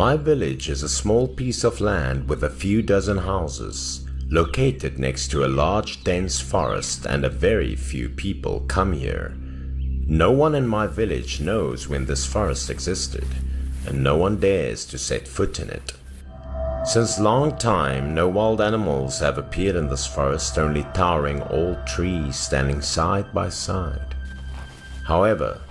My village is a small piece of land with a few dozen houses, located next to a large dense forest, and a very few people come here. No one in my village knows when this forest existed, and no one dares to set foot in it. Since long time, no wild animals have appeared in this forest, only towering old trees standing side by side. However,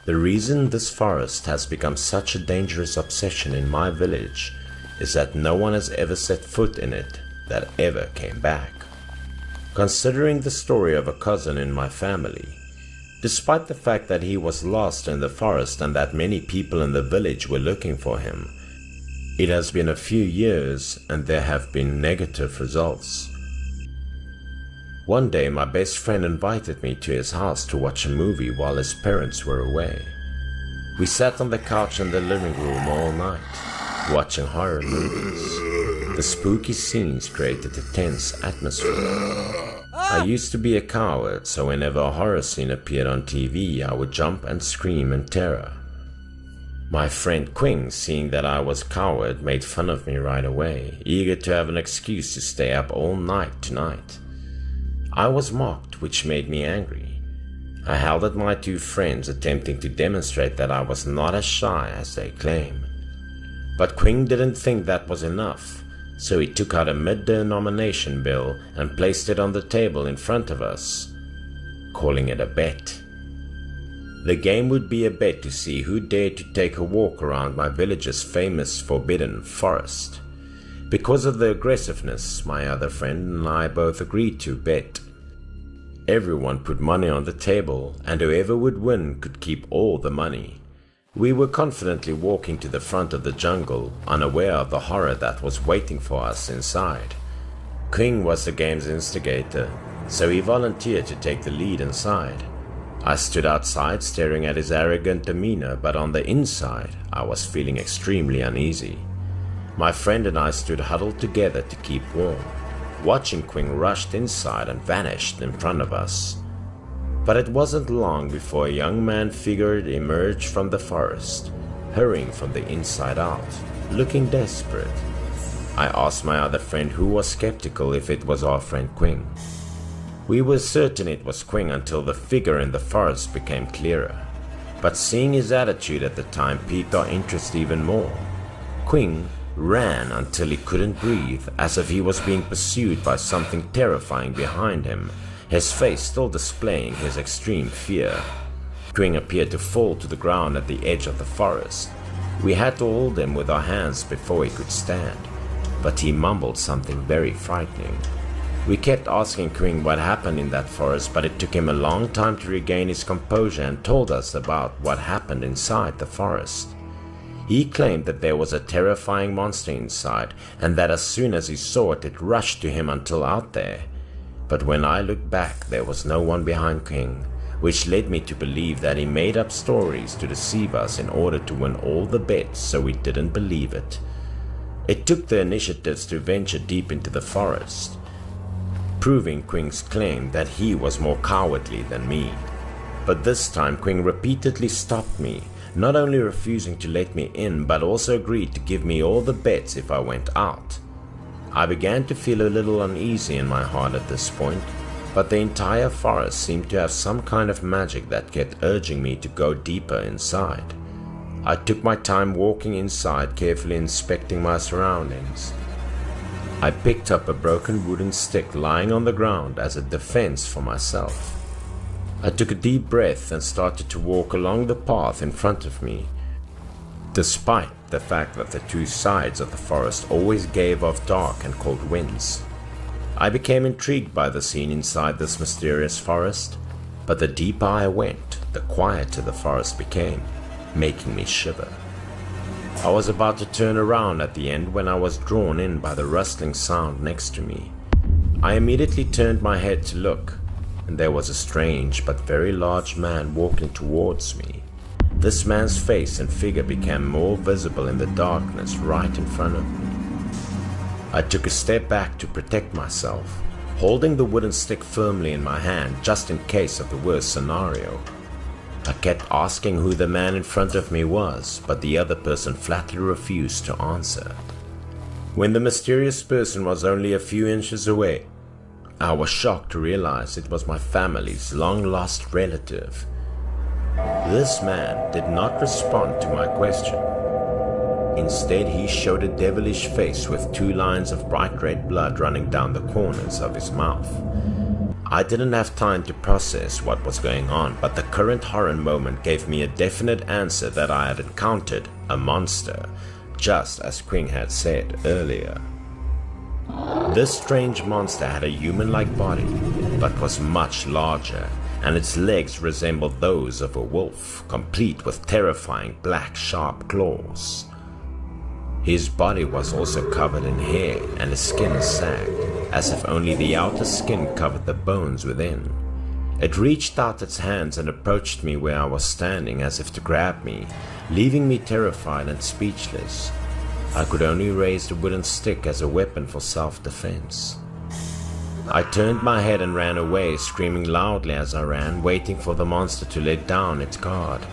the reason this forest has become such a dangerous obsession in my village is that no one has ever set foot in it that ever came back. Considering the story of a cousin in my family, despite the fact that he was lost in the forest and that many people in the village were looking for him, it has been a few years and there have been negative results. One day my best friend invited me to his house to watch a movie while his parents were away. We sat on the couch in the living room all night, watching horror movies. The spooky scenes created a tense atmosphere. I used to be a coward, so whenever a horror scene appeared on TV, I would jump and scream in terror. My friend Quing, seeing that I was a coward, made fun of me right away, eager to have an excuse to stay up all night tonight. I was mocked, which made me angry. I held at my two friends, attempting to demonstrate that I was not as shy as they claim. But Quing didn't think that was enough, so he took out a mid-denomination bill and placed it on the table in front of us, calling it a bet. The game would be a bet to see who dared to take a walk around my village's famous forbidden forest. Because of the aggressiveness, my other friend and I both agreed to bet. Everyone put money on the table, and whoever would win could keep all the money. We were confidently walking to the front of the jungle, unaware of the horror that was waiting for us inside. King was the game's instigator, so he volunteered to take the lead inside. I stood outside staring at his arrogant demeanor, but on the inside, I was feeling extremely uneasy. My friend and I stood huddled together to keep warm, watching Quing rushed inside and vanished in front of us. But it wasn't long before a young man figure emerged from the forest, hurrying from the inside out, looking desperate. I asked my other friend, who was skeptical, if it was our friend Quing. We were certain it was Quing until the figure in the forest became clearer, but seeing his attitude at the time piqued our interest even more. Quing ran until he couldn't breathe, as if he was being pursued by something terrifying behind him, his face still displaying his extreme fear. Quing appeared to fall to the ground at the edge of the forest. We had to hold him with our hands before he could stand, but he mumbled something very frightening. We kept asking Quing what happened in that forest, but it took him a long time to regain his composure and told us about what happened inside the forest. He claimed that there was a terrifying monster inside, and that as soon as he saw it, it rushed to him until out there. But when I looked back, there was no one behind King, which led me to believe that he made up stories to deceive us in order to win all the bets, so we didn't believe it. It took the initiatives to venture deep into the forest, proving Quing's claim that he was more cowardly than me. But this time Quing repeatedly stopped me, not only refusing to let me in, but also agreed to give me all the bets if I went out. I began to feel a little uneasy in my heart at this point, but the entire forest seemed to have some kind of magic that kept urging me to go deeper inside. I took my time walking inside, carefully inspecting my surroundings. I picked up a broken wooden stick lying on the ground as a defense for myself. I took a deep breath and started to walk along the path in front of me. Despite the fact that the two sides of the forest always gave off dark and cold winds, I became intrigued by the scene inside this mysterious forest, but the deeper I went, the quieter the forest became, making me shiver. I was about to turn around at the end when I was drawn in by the rustling sound next to me. I immediately turned my head to look, and there was a strange but very large man walking towards me. This man's face and figure became more visible in the darkness right in front of me. I took a step back to protect myself, holding the wooden stick firmly in my hand just in case of the worst scenario. I kept asking who the man in front of me was, but the other person flatly refused to answer. When the mysterious person was only a few inches away, I was shocked to realize it was my family's long-lost relative. This man did not respond to my question. Instead, he showed a devilish face with 2 lines of bright red blood running down the corners of his mouth. I didn't have time to process what was going on, but the current horror moment gave me a definite answer that I had encountered a monster, just as Quinn had said earlier. This strange monster had a human-like body, but was much larger, and its legs resembled those of a wolf, complete with terrifying black sharp claws. His body was also covered in hair, and his skin sagged, as if only the outer skin covered the bones within. It reached out its hands and approached me where I was standing as if to grab me, leaving me terrified and speechless. I could only raise the wooden stick as a weapon for self-defense. I turned my head and ran away, screaming loudly as I ran, waiting for the monster to let down its guard.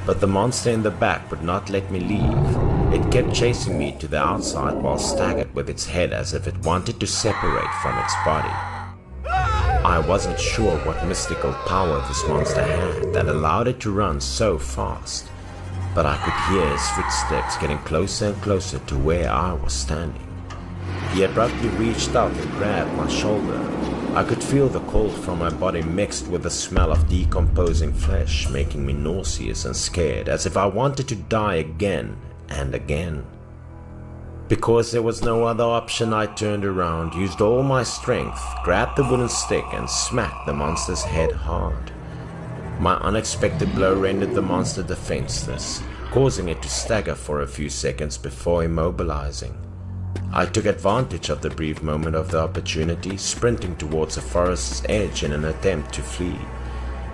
But the monster in the back would not let me leave. It kept chasing me to the outside while staggered with its head as if it wanted to separate from its body. I wasn't sure what mystical power this monster had that allowed it to run so fast, but I could hear his footsteps getting closer and closer to where I was standing. He abruptly reached out and grabbed my shoulder. I could feel the cold from my body mixed with the smell of decomposing flesh, making me nauseous and scared, as if I wanted to die again and again. Because there was no other option, I turned around, used all my strength, grabbed the wooden stick and smacked the monster's head hard. My unexpected blow rendered the monster defenseless, causing it to stagger for a few seconds before immobilizing. I took advantage of the brief moment of the opportunity, sprinting towards the forest's edge in an attempt to flee.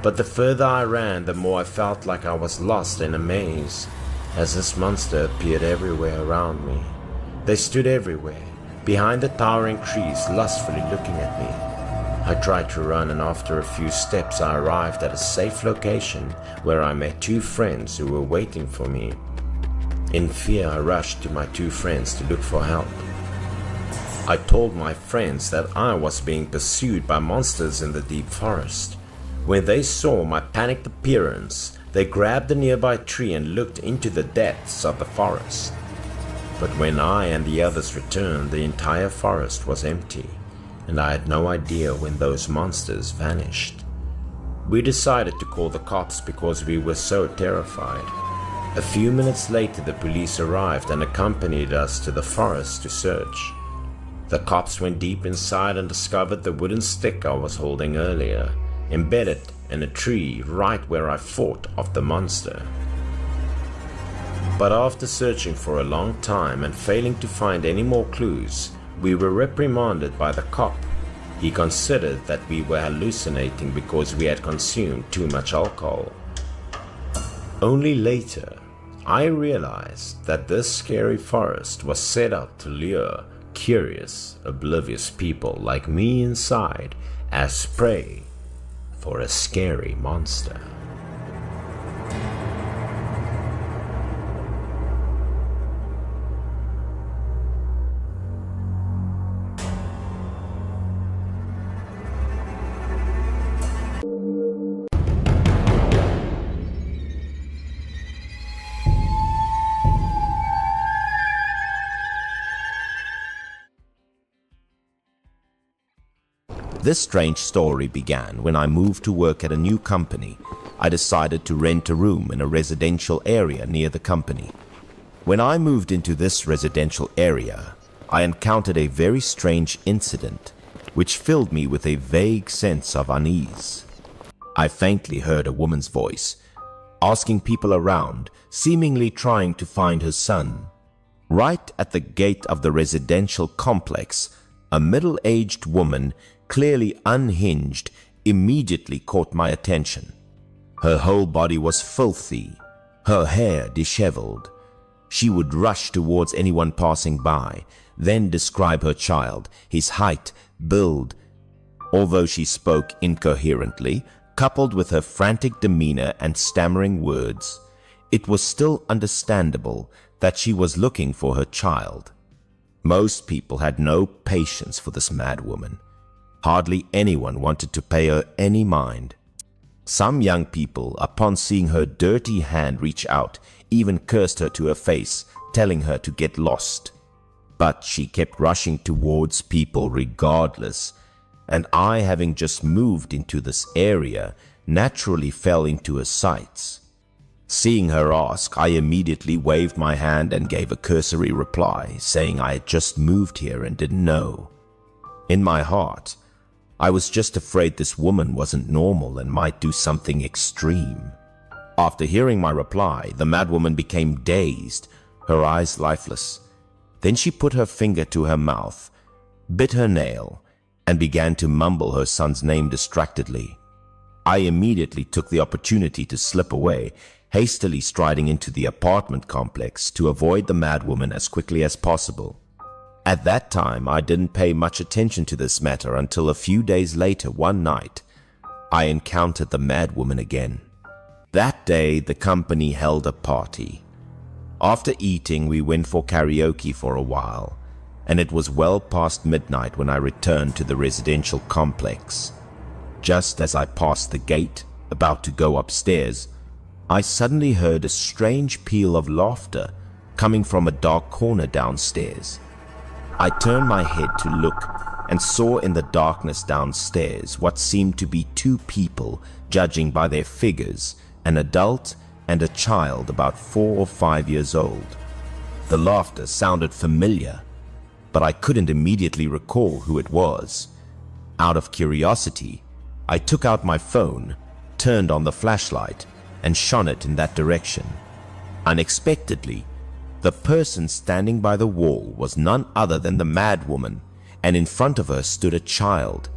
But the further I ran, the more I felt like I was lost in a maze, as this monster appeared everywhere around me. They stood everywhere, behind the towering trees, lustfully looking at me. I tried to run, and after a few steps I arrived at a safe location where I met 2 friends who were waiting for me. In fear, I rushed to my 2 friends to look for help. I told my friends that I was being pursued by monsters in the deep forest. When they saw my panicked appearance, they grabbed a nearby tree and looked into the depths of the forest. But when I and the others returned, the entire forest was empty, and I had no idea when those monsters vanished. We decided to call the cops because we were so terrified. A few minutes later, the police arrived and accompanied us to the forest to search. The cops went deep inside and discovered the wooden stick I was holding earlier, embedded in a tree right where I fought off the monster. But after searching for a long time and failing to find any more clues, we were reprimanded by the cop. He considered that we were hallucinating because we had consumed too much alcohol. Only later, I realized that this scary forest was set up to lure curious, oblivious people like me inside as prey for a scary monster. This strange story began when I moved to work at a new company. I decided to rent a room in a residential area near the company. When I moved into this residential area, I encountered a very strange incident, which filled me with a vague sense of unease. I faintly heard a woman's voice, asking people around, seemingly trying to find her son. Right at the gate of the residential complex, a middle-aged woman, clearly unhinged, immediately caught my attention. Her whole body was filthy, her hair disheveled. She would rush towards anyone passing by, then describe her child, his height, build. Although she spoke incoherently, coupled with her frantic demeanor and stammering words, it was still understandable that she was looking for her child. Most people had no patience for this madwoman. Hardly anyone wanted to pay her any mind. Some young people, upon seeing her dirty hand reach out, even cursed her to her face, telling her to get lost. But she kept rushing towards people regardless, and I, having just moved into this area, naturally fell into her sights. Seeing her ask, I immediately waved my hand and gave a cursory reply, saying I had just moved here and didn't know. In my heart, I was just afraid this woman wasn't normal and might do something extreme. After hearing my reply, the madwoman became dazed, her eyes lifeless. Then she put her finger to her mouth, bit her nail, and began to mumble her son's name distractedly. I immediately took the opportunity to slip away, hastily striding into the apartment complex to avoid the madwoman as quickly as possible. At that time, I didn't pay much attention to this matter until a few days later one night, I encountered the madwoman again. That day, the company held a party. After eating, we went for karaoke for a while, and it was well past midnight when I returned to the residential complex. Just as I passed the gate, about to go upstairs, I suddenly heard a strange peal of laughter coming from a dark corner downstairs. I turned my head to look and saw in the darkness downstairs what seemed to be two people, judging by their figures, an adult and a child about 4 or 5 years old. The laughter sounded familiar, but I couldn't immediately recall who it was. Out of curiosity, I took out my phone, turned on the flashlight, and shone it in that direction. Unexpectedly, the person standing by the wall was none other than the madwoman, and in front of her stood a child.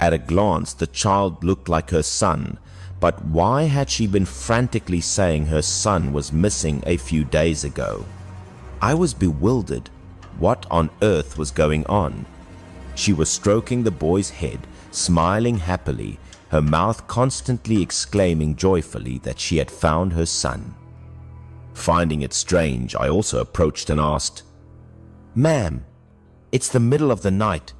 At a glance, the child looked like her son, but why had she been frantically saying her son was missing a few days ago? I was bewildered. What on earth was going on? She was stroking the boy's head, smiling happily, her mouth constantly exclaiming joyfully that she had found her son. Finding it strange, I also approached and asked, "Ma'am, it's the middle of the night.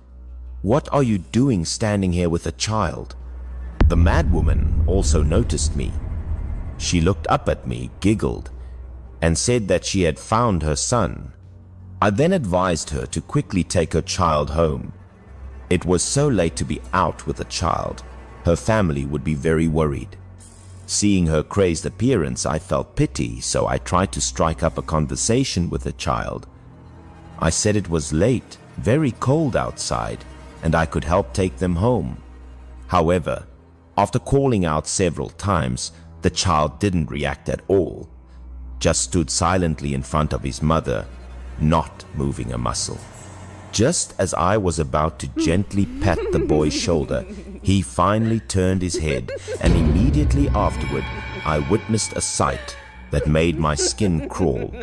What are you doing standing here with a child?" The madwoman also noticed me. She looked up at me, giggled, and said that she had found her son. I then advised her to quickly take her child home. It was so late to be out with the child. Her family would be very worried. Seeing her crazed appearance, I felt pity, so I tried to strike up a conversation with the child. I said it was late, very cold outside, and I could help take them home. However, after calling out several times, the child didn't react at all, just stood silently in front of his mother, not moving a muscle. Just as I was about to gently pat the boy's shoulder, he finally turned his head, and immediately afterward, I witnessed a sight that made my skin crawl.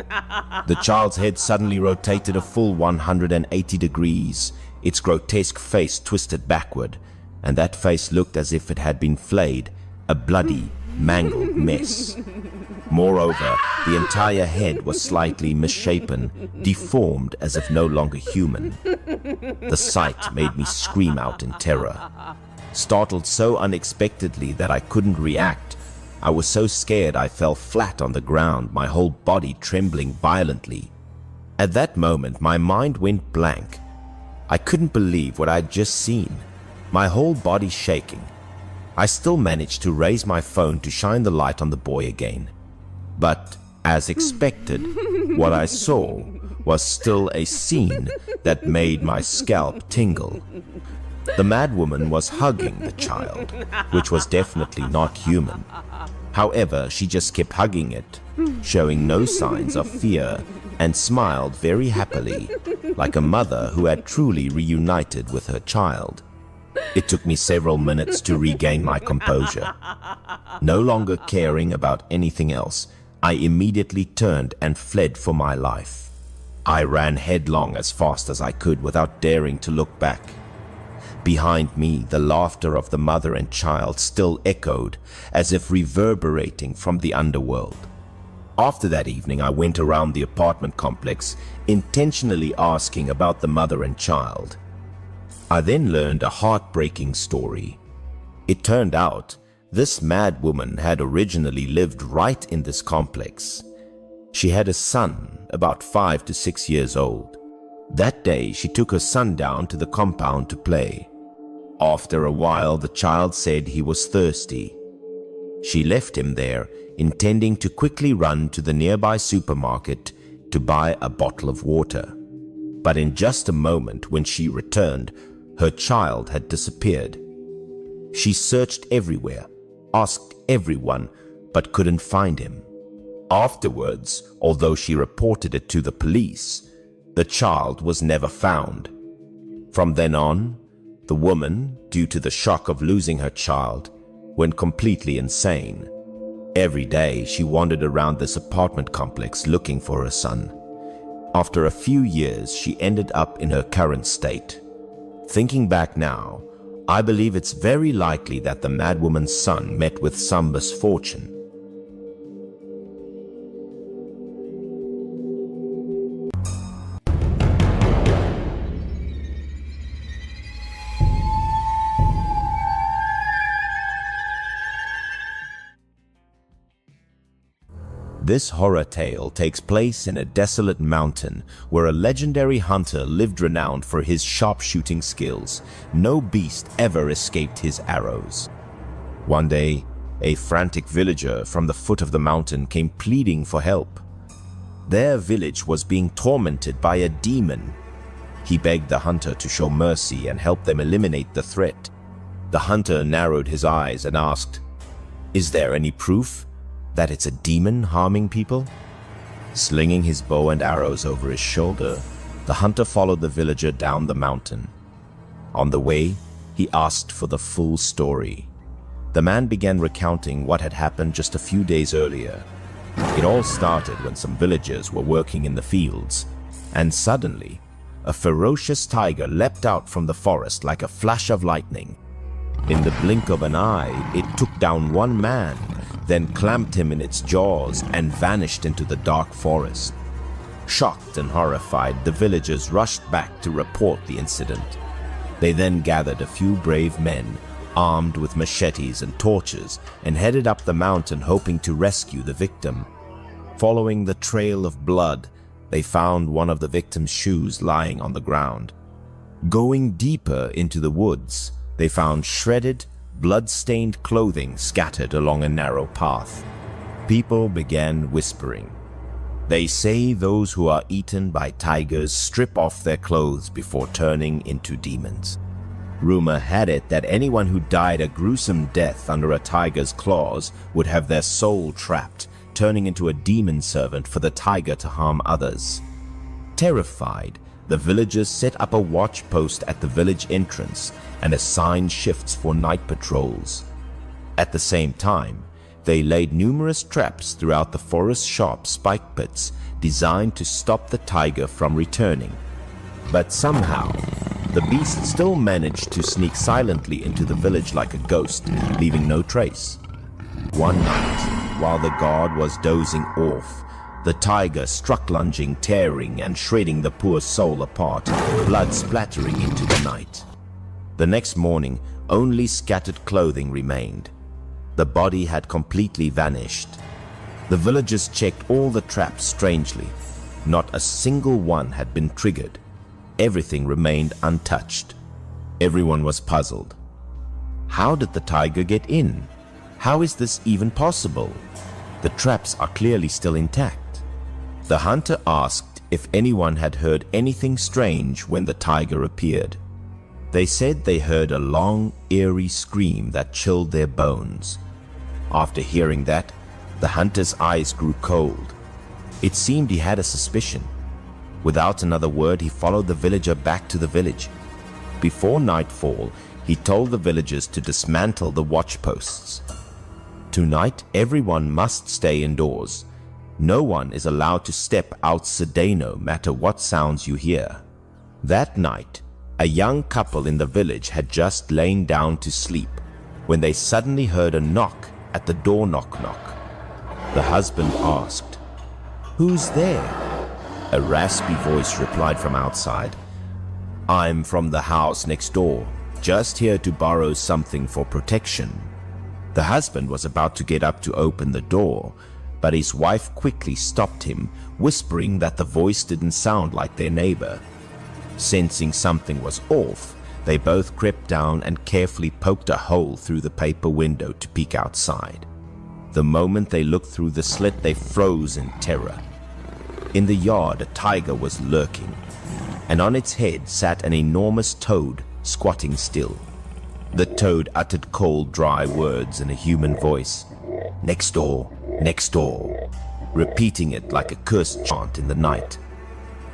The child's head suddenly rotated a full 180 degrees, its grotesque face twisted backward, and that face looked as if it had been flayed, a bloody, mangled mess. Moreover, the entire head was slightly misshapen, deformed as if no longer human. The sight made me scream out in terror. Startled so unexpectedly that I couldn't react, I was so scared I fell flat on the ground, my whole body trembling violently. At that moment, my mind went blank. I couldn't believe what I'd just seen, my whole body shaking. I still managed to raise my phone to shine the light on the boy again. But, as expected, what I saw was still a scene that made my scalp tingle. The madwoman was hugging the child, which was definitely not human. However, she just kept hugging it, showing no signs of fear, and smiled very happily, like a mother who had truly reunited with her child. It took me several minutes to regain my composure. No longer caring about anything else, I immediately turned and fled for my life. I ran headlong as fast as I could without daring to look back. Behind me, the laughter of the mother and child still echoed, as if reverberating from the underworld. After that evening, I went around the apartment complex, intentionally asking about the mother and child. I then learned a heartbreaking story. It turned out this mad woman had originally lived right in this complex. She had a son about 5 to 6 years old. That day, she took her son down to the compound to play. After a while, the child said he was thirsty. She left him there, intending to quickly run to the nearby supermarket to buy a bottle of water. But in just a moment, when she returned, her child had disappeared. She searched everywhere, asked everyone, but couldn't find him. Afterwards, although she reported it to the police, the child was never found. From then on, the woman, due to the shock of losing her child, went completely insane. Every day, she wandered around this apartment complex looking for her son. After a few years, she ended up in her current state. Thinking back now, I believe it's very likely that the madwoman's son met with some misfortune. This horror tale takes place in a desolate mountain where a legendary hunter lived renowned for his sharpshooting skills. No beast ever escaped his arrows. One day, a frantic villager from the foot of the mountain came pleading for help. Their village was being tormented by a demon. He begged the hunter to show mercy and help them eliminate the threat. The hunter narrowed his eyes and asked, "Is there any proof that it's a demon harming people?" Slinging his bow and arrows over his shoulder, the hunter followed the villager down the mountain. On the way, he asked for the full story. The man began recounting what had happened just a few days earlier. It all started when some villagers were working in the fields, and suddenly, a ferocious tiger leapt out from the forest like a flash of lightning. In the blink of an eye, it took down one man, then clamped him in its jaws and vanished into the dark forest. Shocked and horrified, the villagers rushed back to report the incident. They then gathered a few brave men, armed with machetes and torches, and headed up the mountain hoping to rescue the victim. Following the trail of blood, they found one of the victim's shoes lying on the ground. Going deeper into the woods, they found shredded, blood-stained clothing scattered along a narrow path. People began whispering. They say those who are eaten by tigers strip off their clothes before turning into demons. Rumor had it that anyone who died a gruesome death under a tiger's claws would have their soul trapped, turning into a demon servant for the tiger to harm others. Terrified, the villagers set up a watch post at the village entrance and assigned shifts for night patrols. At the same time, they laid numerous traps throughout the forest's sharp spike pits designed to stop the tiger from returning. But somehow, the beast still managed to sneak silently into the village like a ghost, leaving no trace. One night, while the guard was dozing off, the tiger struck, lunging, tearing and shredding the poor soul apart, blood splattering into the night. The next morning, only scattered clothing remained. The body had completely vanished. The villagers checked all the traps strangely. Not a single one had been triggered. Everything remained untouched. Everyone was puzzled. How did the tiger get in? How is this even possible? The traps are clearly still intact. The hunter asked if anyone had heard anything strange when the tiger appeared. They said they heard a long, eerie scream that chilled their bones. After hearing that, the hunter's eyes grew cold. It seemed he had a suspicion. Without another word, he followed the villager back to the village. Before nightfall, he told the villagers to dismantle the watch posts. Tonight, everyone must stay indoors. No one is allowed to step outside no matter what sounds you hear. That night, A young couple in the village had just lain down to sleep when they suddenly heard a knock at the door. Knock, knock. The husband asked, "Who's there?" A raspy voice replied from outside, "I'm from the house next door, just here to borrow something for protection." The husband was about to get up to open the door, but his wife quickly stopped him, whispering that the voice didn't sound like their neighbor. Sensing something was off, they both crept down and carefully poked a hole through the paper window to peek outside. The moment they looked through the slit, they froze in terror. In the yard, a tiger was lurking, and on its head sat an enormous toad squatting still. The toad uttered cold, dry words in a human voice. "Next door, next door," repeating it like a cursed chant in the night.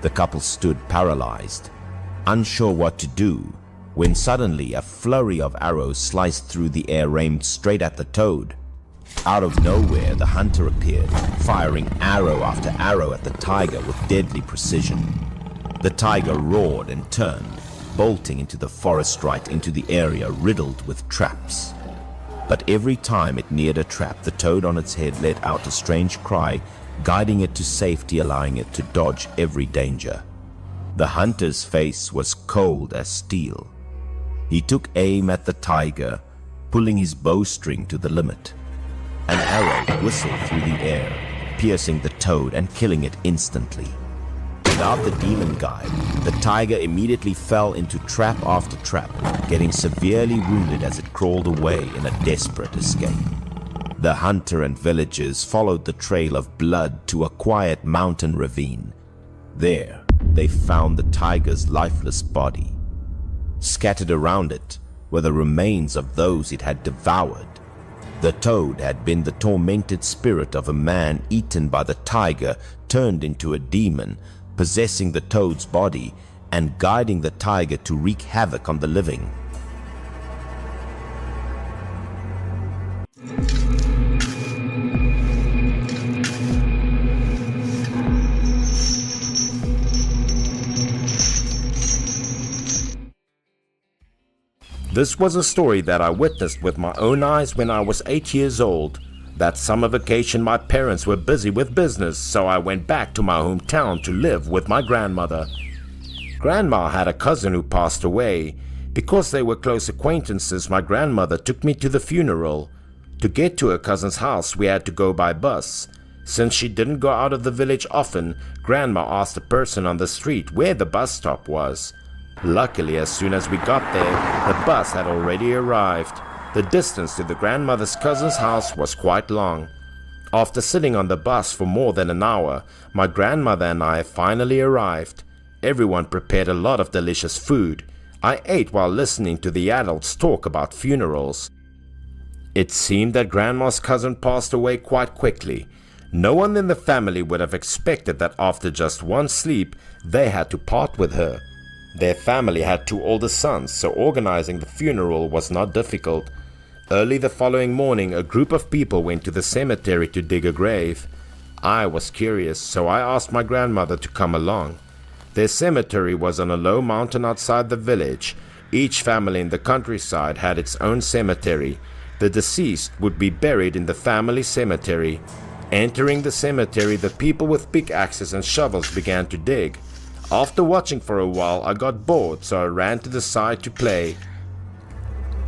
The couple stood paralyzed, unsure what to do, when suddenly a flurry of arrows sliced through the air, aimed straight at the toad. Out of nowhere, the hunter appeared, firing arrow after arrow at the tiger with deadly precision. The tiger roared and turned, bolting into the forest right into the area riddled with traps. But every time it neared a trap, the toad on its head let out a strange cry, guiding it to safety, allowing it to dodge every danger. The hunter's face was cold as steel. He took aim at the tiger, pulling his bowstring to the limit. An arrow whistled through the air, piercing the toad and killing it instantly. Without the demon guide, the tiger immediately fell into trap after trap, getting severely wounded as it crawled away in a desperate escape. The hunter and villagers followed the trail of blood to a quiet mountain ravine. There, they found the tiger's lifeless body. Scattered around it were the remains of those it had devoured. The toad had been the tormented spirit of a man eaten by the tiger, turned into a demon, possessing the toad's body and guiding the tiger to wreak havoc on the living. This was a story that I witnessed with my own eyes when I was 8 years old. That summer vacation my parents were busy with business, so I went back to my hometown to live with my grandmother. Grandma had a cousin who passed away. Because they were close acquaintances, my grandmother took me to the funeral. To get to her cousin's house, we had to go by bus. Since she didn't go out of the village often, Grandma asked a person on the street where the bus stop was. Luckily, as soon as we got there, the bus had already arrived. The distance to the grandmother's cousin's house was quite long. After sitting on the bus for more than an hour, my grandmother and I finally arrived. Everyone prepared a lot of delicious food. I ate while listening to the adults talk about funerals. It seemed that Grandma's cousin passed away quite quickly. No one in the family would have expected that after just one sleep, they had to part with her. Their family had 2 older sons, so organizing the funeral was not difficult. Early the following morning, a group of people went to the cemetery to dig a grave. I was curious, so I asked my grandmother to come along. Their cemetery was on a low mountain outside the village. Each family in the countryside had its own cemetery. The deceased would be buried in the family cemetery. Entering the cemetery, the people with pickaxes and shovels began to dig. After watching for a while, I got bored, so I ran to the side to play.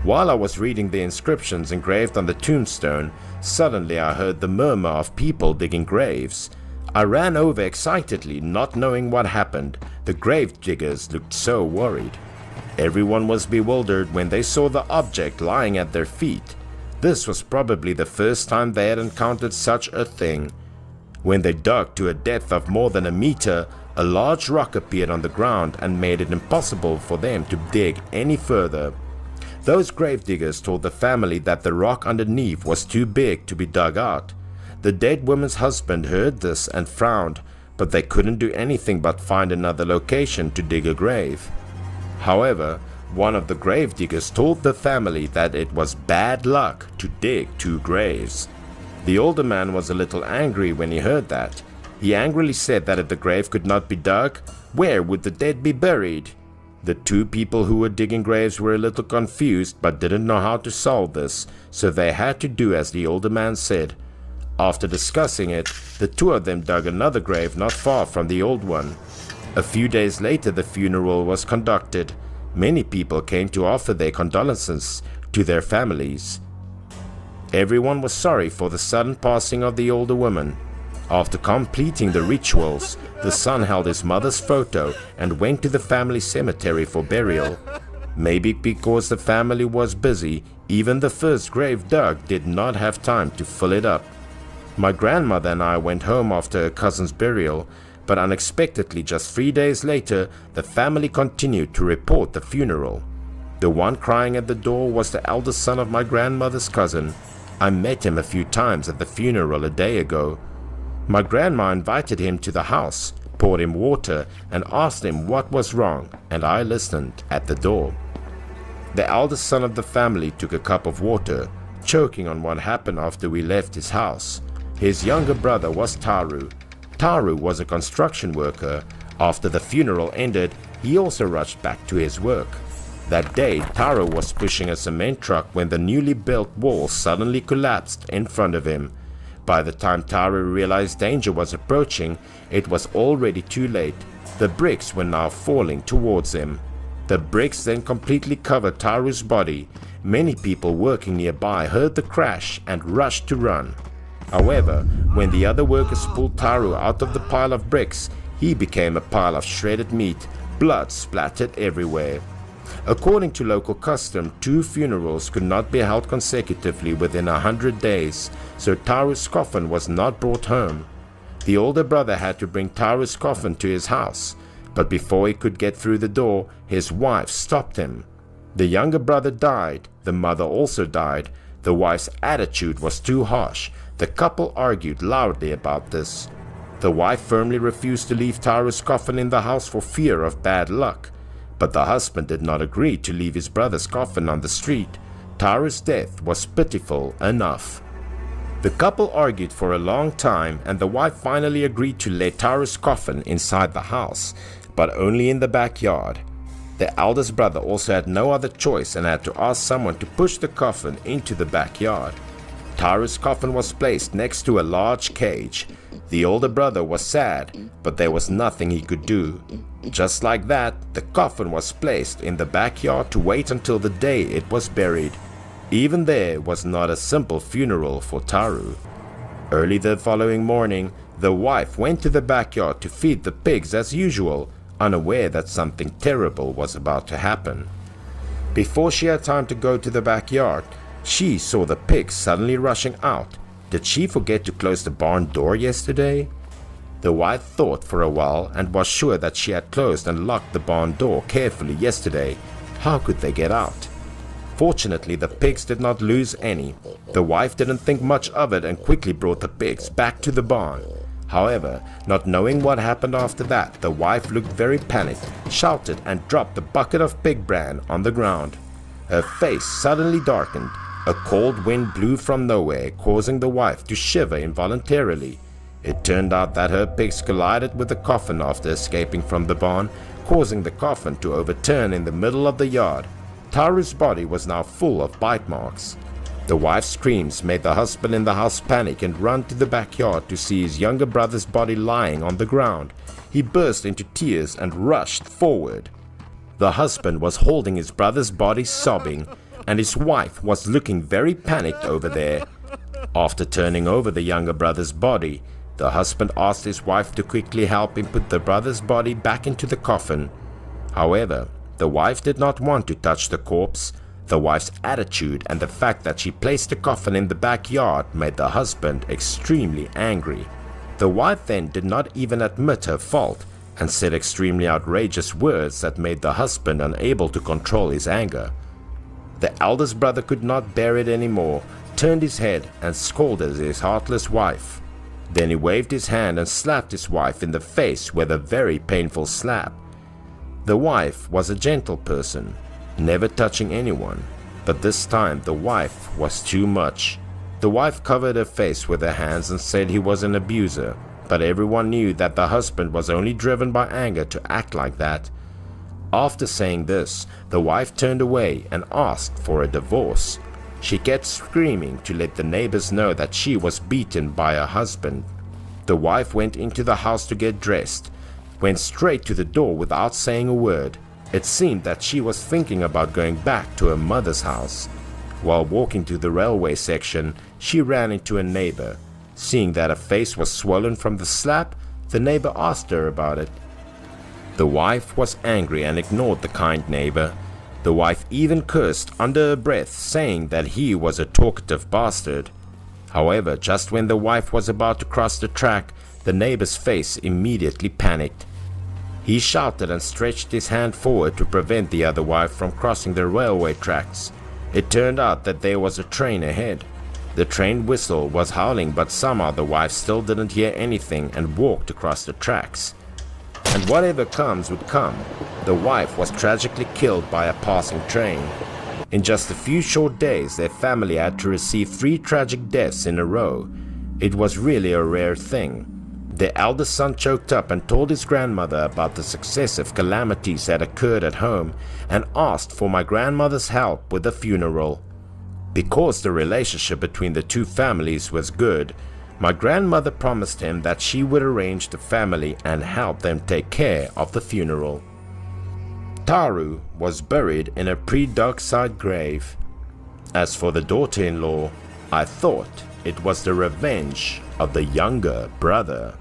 While I was reading the inscriptions engraved on the tombstone, suddenly I heard the murmur of people digging graves. I ran over excitedly, not knowing what happened. The grave diggers looked so worried. Everyone was bewildered when they saw the object lying at their feet. This was probably the first time they had encountered such a thing. When they dug to a depth of more than a meter, a large rock appeared on the ground and made it impossible for them to dig any further. Those gravediggers told the family that the rock underneath was too big to be dug out. The dead woman's husband heard this and frowned, but they couldn't do anything but find another location to dig a grave. However, one of the gravediggers told the family that it was bad luck to dig 2 graves. The older man was a little angry when he heard that. He angrily said that if the grave could not be dug, where would the dead be buried? The two people who were digging graves were a little confused but didn't know how to solve this, so they had to do as the older man said. After discussing it, the two of them dug another grave not far from the old one. A few days later, the funeral was conducted. Many people came to offer their condolences to their families. Everyone was sorry for the sudden passing of the older woman. After completing the rituals, the son held his mother's photo and went to the family cemetery for burial. Maybe because the family was busy, even the first grave dug did not have time to fill it up. My grandmother and I went home after her cousin's burial, but unexpectedly just 3 days later, the family continued to report the funeral. The one crying at the door was the eldest son of my grandmother's cousin. I met him a few times at the funeral a day ago. My grandma invited him to the house, poured him water, and asked him what was wrong, and I listened at the door. The eldest son of the family took a cup of water, choking on what happened after we left his house. His younger brother was Taru. Taru was a construction worker. After the funeral ended, he also rushed back to his work. That day, Taru was pushing a cement truck when the newly built wall suddenly collapsed in front of him. By the time Taru realized danger was approaching, it was already too late. The bricks were now falling towards him. The bricks then completely covered Taru's body. Many people working nearby heard the crash and rushed to run. However, when the other workers pulled Taru out of the pile of bricks, he became a pile of shredded meat. Blood splattered everywhere. According to local custom, 2 funerals could not be held consecutively within 100 days, so Taru's coffin was not brought home. The older brother had to bring Taru's coffin to his house, but before he could get through the door, his wife stopped him. The younger brother died. The mother also died. The wife's attitude was too harsh. The couple argued loudly about this. The wife firmly refused to leave Taru's coffin in the house for fear of bad luck. But the husband did not agree to leave his brother's coffin on the street. Taru's death was pitiful enough. The couple argued for a long time, and the wife finally agreed to let Taru's coffin inside the house, but only in the backyard. The eldest brother also had no other choice and had to ask someone to push the coffin into the backyard. Taru's coffin was placed next to a large cage. The older brother was sad, but there was nothing he could do. Just like that, the coffin was placed in the backyard to wait until the day it was buried. Even there was not a simple funeral for Taru. Early the following morning, the wife went to the backyard to feed the pigs as usual, unaware that something terrible was about to happen. Before she had time to go to the backyard, she saw the pigs suddenly rushing out. Did she forget to close the barn door yesterday? The wife thought for a while and was sure that she had closed and locked the barn door carefully yesterday. How could they get out? Fortunately, the pigs did not lose any. The wife didn't think much of it and quickly brought the pigs back to the barn. However, not knowing what happened after that, the wife looked very panicked, shouted, and dropped the bucket of pig bran on the ground. Her face suddenly darkened. A cold wind blew from nowhere, causing the wife to shiver involuntarily. It turned out that her pigs collided with the coffin after escaping from the barn, causing the coffin to overturn in the middle of the yard. Taru's body was now full of bite marks. The wife's screams made the husband in the house panic and run to the backyard to see his younger brother's body lying on the ground. He burst into tears and rushed forward. The husband was holding his brother's body sobbing, and his wife was looking very panicked over there. After turning over the younger brother's body, the husband asked his wife to quickly help him put the brother's body back into the coffin. However, the wife did not want to touch the corpse. The wife's attitude and the fact that she placed the coffin in the backyard made the husband extremely angry. The wife then did not even admit her fault and said extremely outrageous words that made the husband unable to control his anger. The eldest brother could not bear it anymore, turned his head and scolded his heartless wife. Then he waved his hand and slapped his wife in the face with a very painful slap. The wife was a gentle person, never touching anyone, but this time the wife was too much. The wife covered her face with her hands and said he was an abuser, but everyone knew that the husband was only driven by anger to act like that. After saying this, the wife turned away and asked for a divorce. She kept screaming to let the neighbors know that she was beaten by her husband. The wife went into the house to get dressed, went straight to the door without saying a word. It seemed that she was thinking about going back to her mother's house. While walking to the railway section, she ran into a neighbor. Seeing that her face was swollen from the slap, the neighbor asked her about it. The wife was angry and ignored the kind neighbor. The wife even cursed under her breath, saying that he was a talkative bastard. However, just when the wife was about to cross the track, the neighbor's face immediately panicked. He shouted and stretched his hand forward to prevent the other wife from crossing the railway tracks. It turned out that there was a train ahead. The train whistle was howling, but somehow the wife still didn't hear anything and walked across the tracks. And whatever comes would come. The wife was tragically killed by a passing train. In just a few short days, their family had to receive 3 tragic deaths in a row. It was really a rare thing. Their eldest son choked up and told his grandmother about the successive calamities that occurred at home and asked for my grandmother's help with the funeral. Because the relationship between the two families was good, my grandmother promised him that she would arrange the family and help them take care of the funeral. Taru was buried in a pre-dockside grave. As for the daughter-in-law, I thought it was the revenge of the younger brother.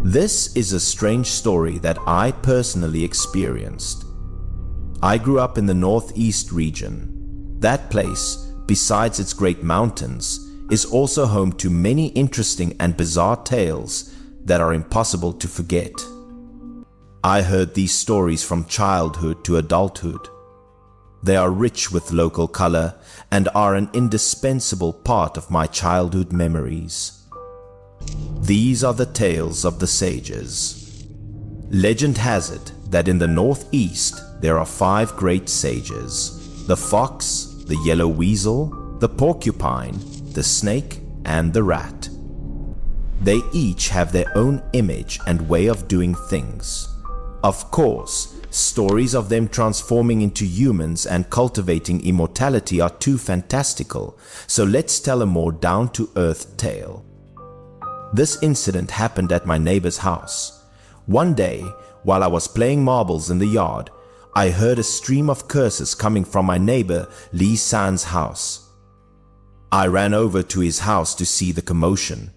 This is a strange story that I personally experienced. I grew up in the northeast region. That place, besides its great mountains, is also home to many interesting and bizarre tales that are impossible to forget. I heard these stories from childhood to adulthood. They are rich with local color and are an indispensable part of my childhood memories. These are the tales of the sages. Legend has it that in the northeast there are 5 great sages: the fox, the yellow weasel, the porcupine, the snake, and the rat. They each have their own image and way of doing things. Of course, stories of them transforming into humans and cultivating immortality are too fantastical, so let's tell a more down-to-earth tale. This incident happened at my neighbor's house. One day, while I was playing marbles in the yard, I heard a stream of curses coming from my neighbor Lee San's house. I ran over to his house to see the commotion.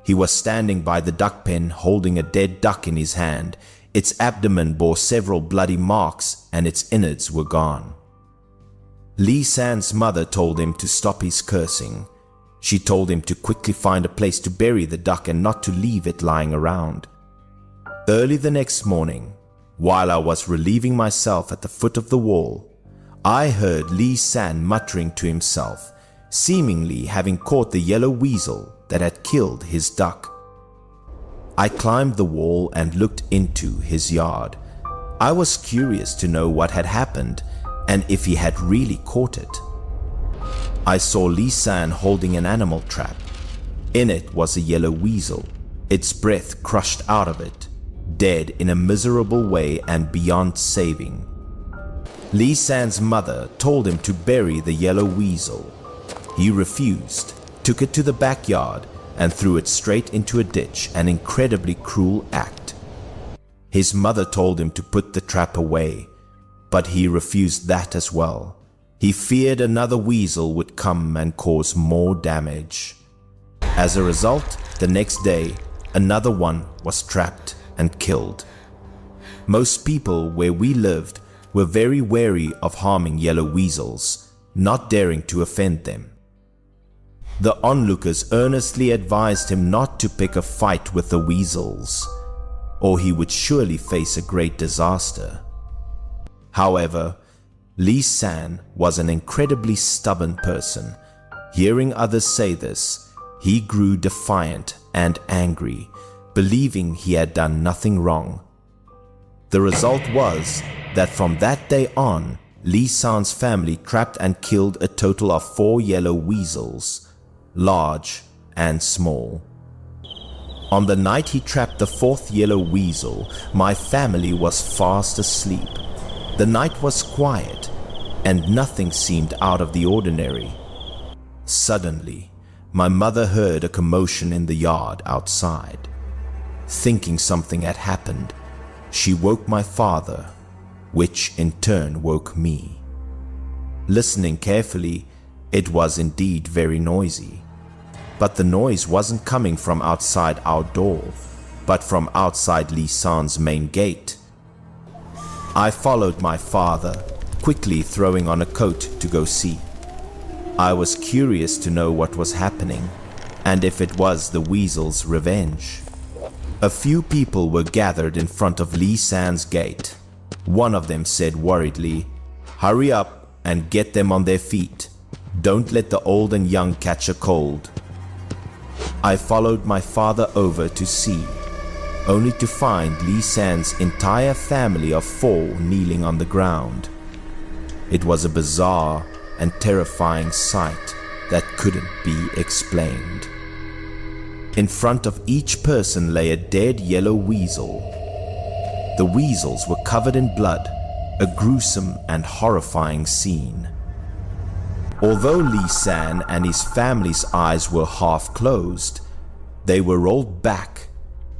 He was standing by the duck pen holding a dead duck in his hand. Its abdomen bore several bloody marks and its innards were gone. Lee San's mother told him to stop his cursing. She told him to quickly find a place to bury the duck and not to leave it lying around. Early the next morning, while I was relieving myself at the foot of the wall, I heard Lee San muttering to himself, seemingly having caught the yellow weasel that had killed his duck. I climbed the wall and looked into his yard. I was curious to know what had happened and if he had really caught it. I saw Lee San holding an animal trap. In it was a yellow weasel, its breath crushed out of it, dead in a miserable way and beyond saving. Lee San's mother told him to bury the yellow weasel. He refused, took it to the backyard, and threw it straight into a ditch, an incredibly cruel act. His mother told him to put the trap away, but he refused that as well. He feared another weasel would come and cause more damage. As a result, the next day, another one was trapped and killed. Most people where we lived were very wary of harming yellow weasels, not daring to offend them. The onlookers earnestly advised him not to pick a fight with the weasels, or he would surely face a great disaster. However, Lee San was an incredibly stubborn person Hearing others say this, he grew defiant and angry, believing he had done nothing wrong. The result was that from that day on, Lee San's family trapped and killed a total of 4 yellow weasels, large and small. On the night he trapped the 4th yellow weasel, my family was fast asleep. The night was quiet, and nothing seemed out of the ordinary. Suddenly, my mother heard a commotion in the yard outside. Thinking something had happened, she woke my father, which in turn woke me. Listening carefully, it was indeed very noisy. But the noise wasn't coming from outside our door, but from outside Lee San's main gate. I followed my father, quickly throwing on a coat to go see. I was curious to know what was happening, and if it was the weasel's revenge. A few people were gathered in front of Lee San's gate. One of them said worriedly, "Hurry up and get them on their feet. Don't let the old and young catch a cold." I followed my father over to see, only to find Lee San's entire family of 4 kneeling on the ground. It was a bizarre and terrifying sight that couldn't be explained. In front of each person lay a dead yellow weasel. The weasels were covered in blood, a gruesome and horrifying scene. Although Lee San and his family's eyes were half closed, they were rolled back,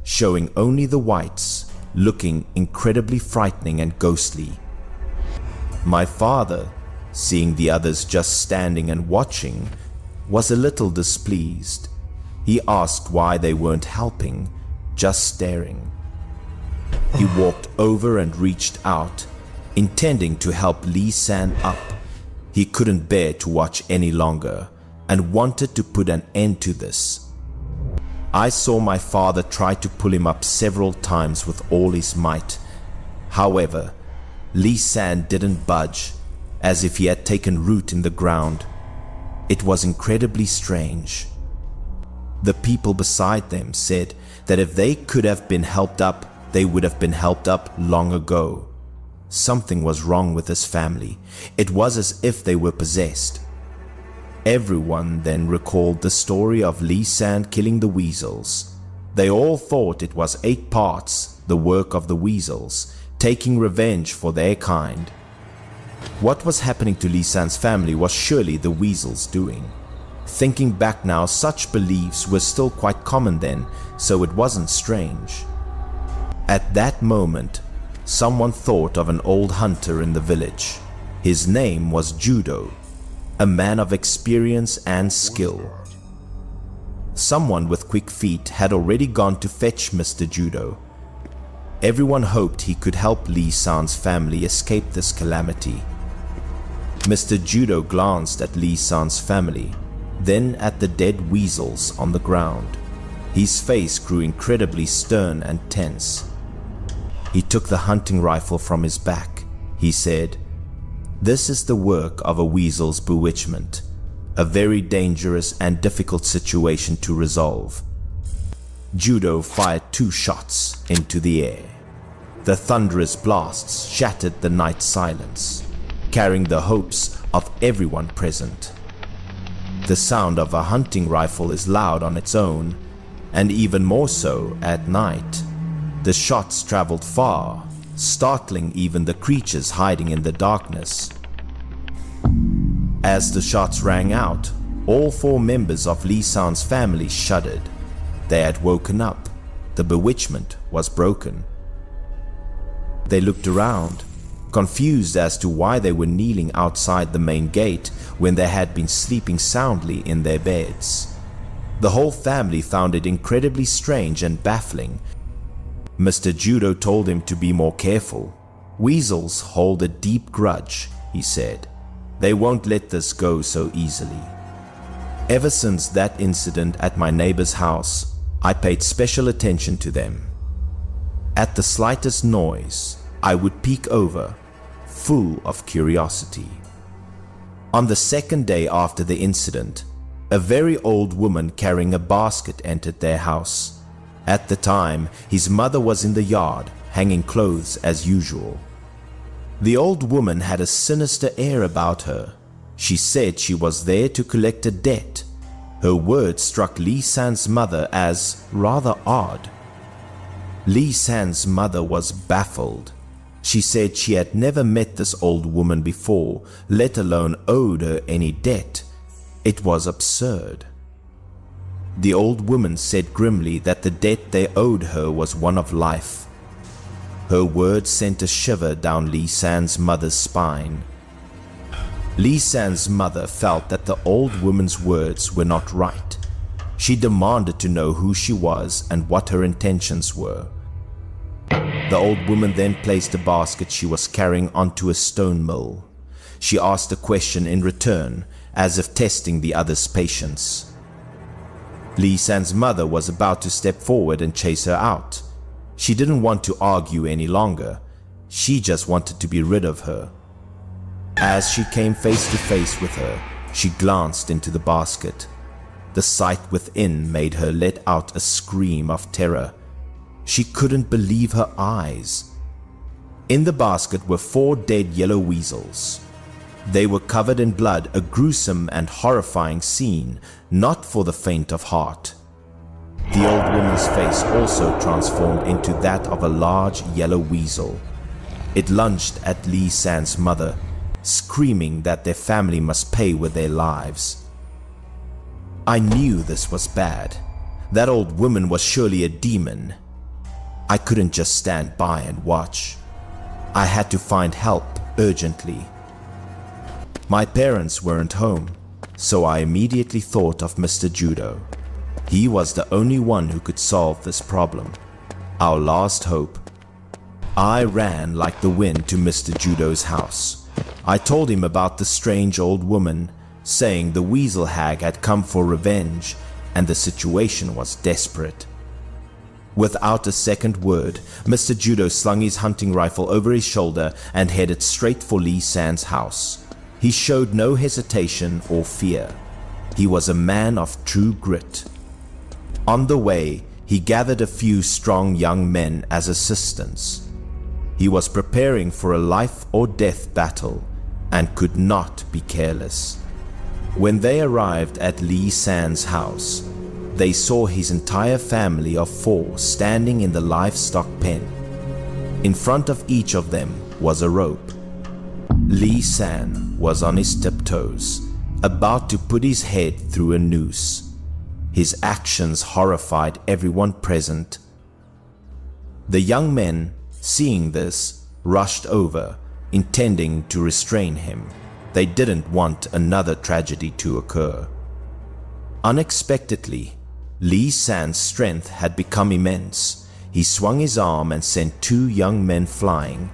showing only the whites, looking incredibly frightening and ghostly. My father, seeing the others just standing and watching, was a little displeased. He asked why they weren't helping, just staring. He walked over and reached out, intending to help Lee San up. He couldn't bear to watch any longer and wanted to put an end to this. I saw my father try to pull him up several times with all his might. However, Lee San didn't budge, as if he had taken root in the ground. It was incredibly strange. The people beside them said that if they could have been helped up, they would have been helped up long ago. Something was wrong with this family. It was as if they were possessed. Everyone then recalled the story of Lee San killing the weasels. They all thought it was 8 parts, the work of the weasels, taking revenge for their kind. What was happening to Lee San's family was surely the weasels' doing. Thinking back now, such beliefs were still quite common then, so it wasn't strange. At that moment, someone thought of an old hunter in the village. His name was Judo, a man of experience and skill. Someone with quick feet had already gone to fetch Mr. Judo. Everyone hoped he could help Lee San's family escape this calamity. Mr. Judo glanced at Lee San's family, then at the dead weasels on the ground. His face grew incredibly stern and tense. He took the hunting rifle from his back. He said, "This is the work of a weasel's bewitchment, a very dangerous and difficult situation to resolve." Judo fired 2 shots into the air. The thunderous blasts shattered the night silence, carrying the hopes of everyone present. The sound of a hunting rifle is loud on its own, and even more so at night. The shots traveled far, startling even the creatures hiding in the darkness. As the shots rang out, all 4 members of Lee San's family shuddered. They had woken up. The bewitchment was broken. They looked around, confused as to why they were kneeling outside the main gate when they had been sleeping soundly in their beds. The whole family found it incredibly strange and baffling. Mr. Judo told him to be more careful. "Weasels hold a deep grudge," he said. "They won't let this go so easily." Ever since that incident at my neighbor's house, I paid special attention to them. At the slightest noise, I would peek over, full of curiosity. On the second day after the incident, a very old woman carrying a basket entered their house. At the time, his mother was in the yard, hanging clothes as usual. The old woman had a sinister air about her. She said she was there to collect a debt. Her words struck Lee San's mother as rather odd. Lee San's mother was baffled. She said she had never met this old woman before, let alone owed her any debt. It was absurd. The old woman said grimly that the debt they owed her was one of life. Her words sent a shiver down Lee San's mother's spine. Lee San's mother felt that the old woman's words were not right. She demanded to know who she was and what her intentions were. The old woman then placed a basket she was carrying onto a stone mill. She asked a question in return, as if testing the other's patience. Lee San's mother was about to step forward and chase her out. She didn't want to argue any longer. She just wanted to be rid of her. As she came face to face with her, she glanced into the basket. The sight within made her let out a scream of terror. She couldn't believe her eyes. In the basket were 4 dead yellow weasels. They were covered in blood, a gruesome and horrifying scene, not for the faint of heart. The old woman's face also transformed into that of a large yellow weasel. It lunged at Lee San's mother, screaming that their family must pay with their lives. I knew this was bad. That old woman was surely a demon. I couldn't just stand by and watch. I had to find help urgently. My parents weren't home, so I immediately thought of Mr. Judo. He was the only one who could solve this problem, our last hope. I ran like the wind to Mr. Judo's house. I told him about the strange old woman, saying the weasel hag had come for revenge and the situation was desperate. Without a second word, Mr. Judo slung his hunting rifle over his shoulder and headed straight for Lee San's house. He showed no hesitation or fear. He was a man of true grit. On the way, he gathered a few strong young men as assistants. He was preparing for a life or death battle and could not be careless. When they arrived at Lee San's house, they saw his entire family of 4 standing in the livestock pen. In front of each of them was a rope. Lee San was on his tiptoes, about to put his head through a noose. His actions horrified everyone present. The young men, seeing this, rushed over, intending to restrain him. They didn't want another tragedy to occur. Unexpectedly, Lee San's strength had become immense. He swung his arm and sent 2 young men flying.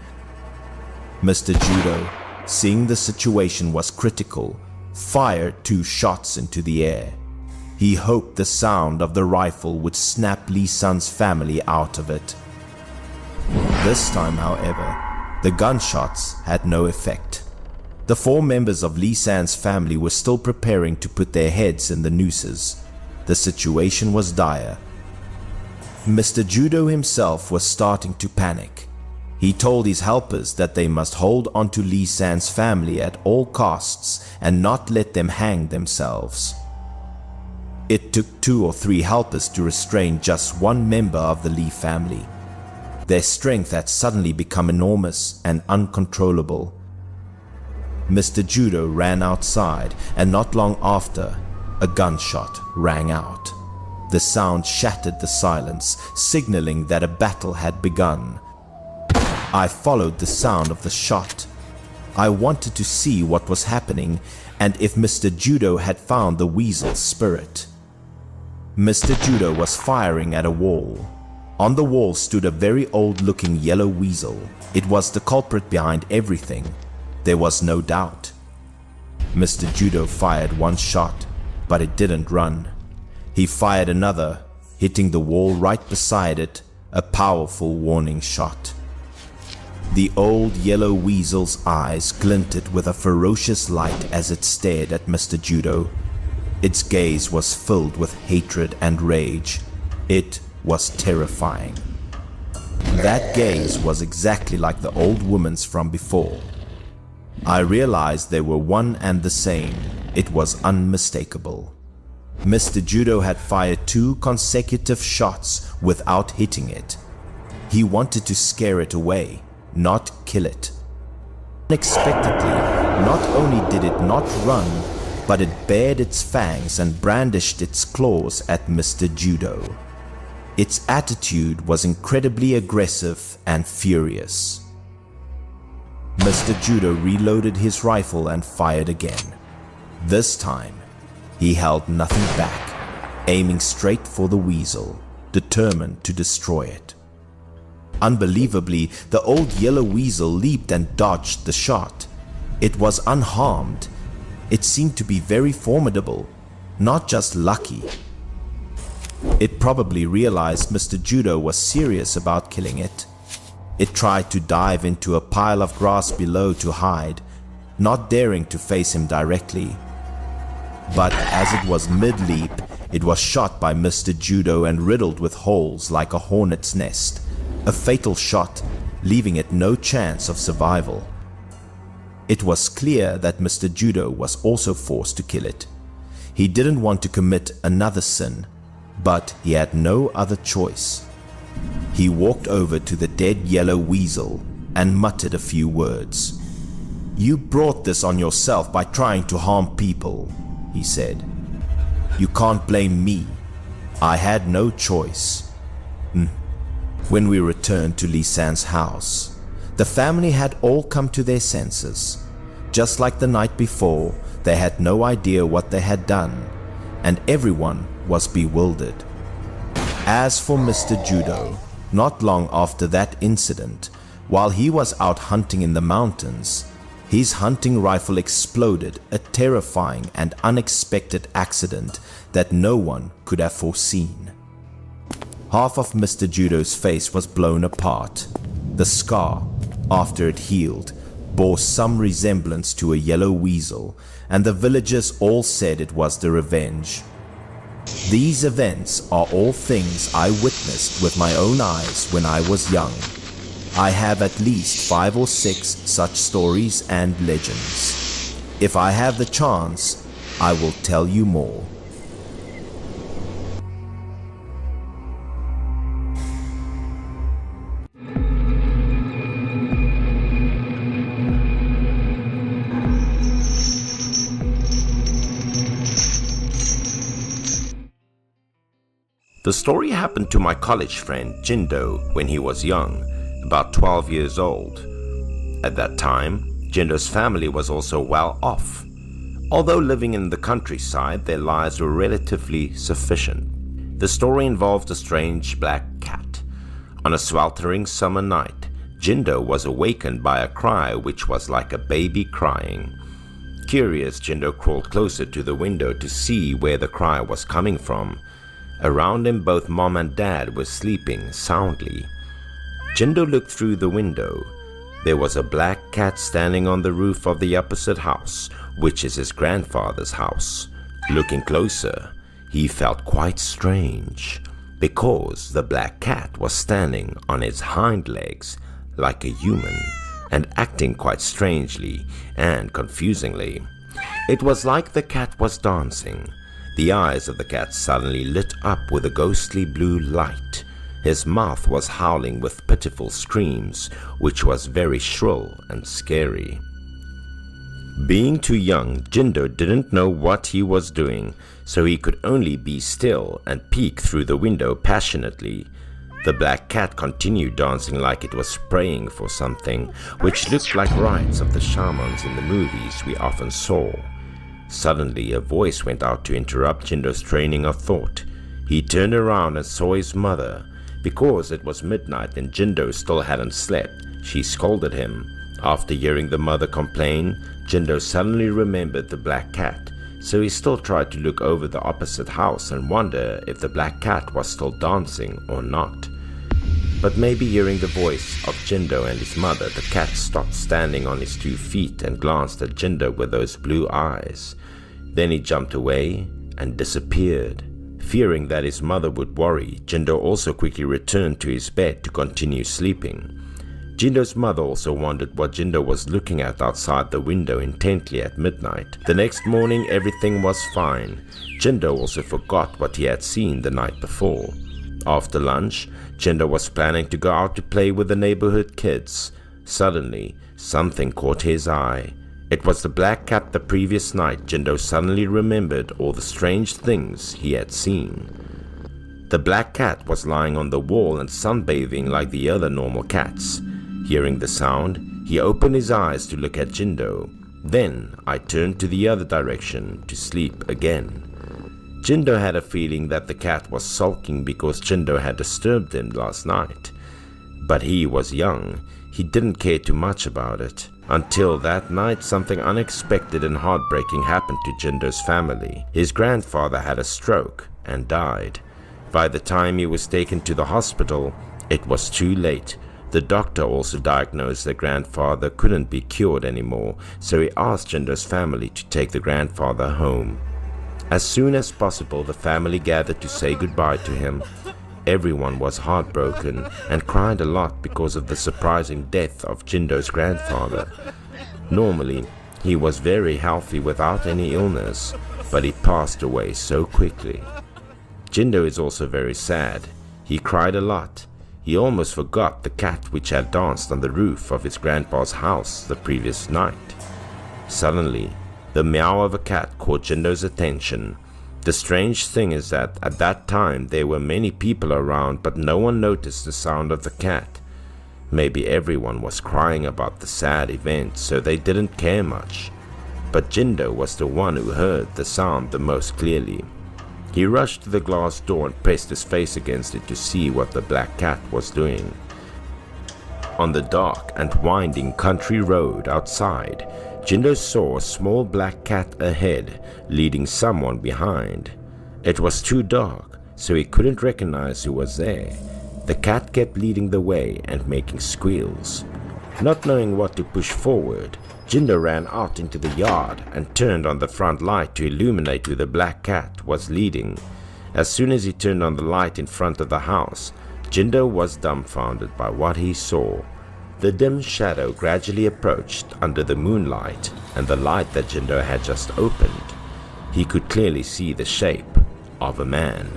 Mr. Judo, seeing the situation was critical, fired 2 shots into the air. He hoped the sound of the rifle would snap Lee San's family out of it. This time, however, the gunshots had no effect. The 4 members of Lee San's family were still preparing to put their heads in the nooses. The situation was dire. Mr. Judo himself was starting to panic. He told his helpers that they must hold onto Lee San's family at all costs and not let them hang themselves. It took 2 or 3 helpers to restrain just 1 member of the Lee family. Their strength had suddenly become enormous and uncontrollable. Mr. Judo ran outside, and not long after, a gunshot rang out. The sound shattered the silence, signaling that a battle had begun. I followed the sound of the shot. I wanted to see what was happening and if Mr. Judo had found the weasel's spirit. Mr. Judo was firing at a wall. On the wall stood a very old-looking yellow weasel. It was the culprit behind everything. There was no doubt. Mr. Judo fired 1 shot, but it didn't run. He fired another, hitting the wall right beside it, a powerful warning shot. The old yellow weasel's eyes glinted with a ferocious light as it stared at Mr. Judo. Its gaze was filled with hatred and rage. It was terrifying. That gaze was exactly like the old woman's from before. I realized they were one and the same. It was unmistakable. Mr. Judo had fired 2 consecutive shots without hitting it. He wanted to scare it away, not kill it. Unexpectedly, not only did it not run, but it bared its fangs and brandished its claws at Mr. Judo. Its attitude was incredibly aggressive and furious. Mr. Judo reloaded his rifle and fired again. This time, he held nothing back, aiming straight for the weasel, determined to destroy it. Unbelievably, the old yellow weasel leaped and dodged the shot. It was unharmed. It seemed to be very formidable, not just lucky. It probably realized Mr. Judo was serious about killing it. It tried to dive into a pile of grass below to hide, not daring to face him directly. But as it was mid-leap, it was shot by Mr. Judo and riddled with holes like a hornet's nest. A fatal shot, leaving it no chance of survival. It was clear that Mr. Judo was also forced to kill it. He didn't want to commit another sin, but he had no other choice. He walked over to the dead yellow weasel and muttered a few words. "You brought this on yourself by trying to harm people," he said. "You can't blame me. I had no choice." When we returned to Lisanne's house, the family had all come to their senses. Just like the night before, they had no idea what they had done, and everyone was bewildered. As for Mr. Judo, not long after that incident, while he was out hunting in the mountains, his hunting rifle exploded, a terrifying and unexpected accident that no one could have foreseen. Half of Mr. Judo's face was blown apart. The scar, after it healed, bore some resemblance to a yellow weasel, and the villagers all said it was the revenge. These events are all things I witnessed with my own eyes when I was young. I have at least 5 or 6 such stories and legends. If I have the chance, I will tell you more. The story happened to my college friend Jindo when he was young, about 12 years old. At that time, Jindo's family was also well off. Although living in the countryside, their lives were relatively sufficient. The story involved a strange black cat. On a sweltering summer night, Jindo was awakened by a cry which was like a baby crying. Curious, Jindo crawled closer to the window to see where the cry was coming from. Around him, both mom and dad were sleeping soundly. Jindo looked through the window. There was a black cat standing on the roof of the opposite house, which is his grandfather's house. Looking closer, he felt quite strange, because the black cat was standing on its hind legs like a human and acting quite strangely and confusingly. It was like the cat was dancing. The eyes of the cat suddenly lit up with a ghostly blue light. His mouth was howling with pitiful screams, which was very shrill and scary. Being too young, Jindo didn't know what he was doing, so he could only be still and peek through the window passionately. The black cat continued dancing like it was praying for something, which looked like rites of the shamans in the movies we often saw. Suddenly, a voice went out to interrupt Jindo's training of thought. He turned around and saw his mother. Because it was midnight and Jindo still hadn't slept, she scolded him. After hearing the mother complain, Jindo suddenly remembered the black cat, so he still tried to look over the opposite house and wonder if the black cat was still dancing or not. But maybe hearing the voice of Jindo and his mother, the cat stopped standing on his 2 feet and glanced at Jindo with those blue eyes. Then he jumped away and disappeared. Fearing that his mother would worry, Jindo also quickly returned to his bed to continue sleeping. Jindo's mother also wondered what Jindo was looking at outside the window intently at midnight. The next morning, everything was fine. Jindo also forgot what he had seen the night before. After lunch, Jindo was planning to go out to play with the neighborhood kids. Suddenly, something caught his eye. It was the black cat the previous night. Jindo suddenly remembered all the strange things he had seen. The black cat was lying on the wall and sunbathing like the other normal cats. Hearing the sound, he opened his eyes to look at Jindo. Then I turned to the other direction to sleep again. Jindo had a feeling that the cat was sulking because Jindo had disturbed him last night. But he was young. He didn't care too much about it. Until that night, something unexpected and heartbreaking happened to Jindo's family. His grandfather had a stroke and died. By the time he was taken to the hospital, it was too late. The doctor also diagnosed that grandfather couldn't be cured anymore, so he asked Jindo's family to take the grandfather home. As soon as possible, the family gathered to say goodbye to him. Everyone was heartbroken and cried a lot because of the surprising death of Jindo's grandfather. Normally, he was very healthy without any illness, but he passed away so quickly. Jindo is also very sad. He cried a lot. He almost forgot the cat which had danced on the roof of his grandpa's house the previous night. Suddenly, the meow of a cat caught Jindo's attention. The strange thing is that at that time there were many people around, but no one noticed the sound of the cat. Maybe everyone was crying about the sad event, so they didn't care much. But Jindo was the one who heard the sound the most clearly. He rushed to the glass door and pressed his face against it to see what the black cat was doing. On the dark and winding country road outside, Jindo saw a small black cat ahead, leading someone behind. It was too dark, so he couldn't recognize who was there. The cat kept leading the way and making squeals. Not knowing what to push forward, Jindo ran out into the yard and turned on the front light to illuminate who the black cat was leading. As soon as he turned on the light in front of the house, Jindo was dumbfounded by what he saw. The dim shadow gradually approached under the moonlight and the light that Jindo had just opened. He could clearly see the shape of a man.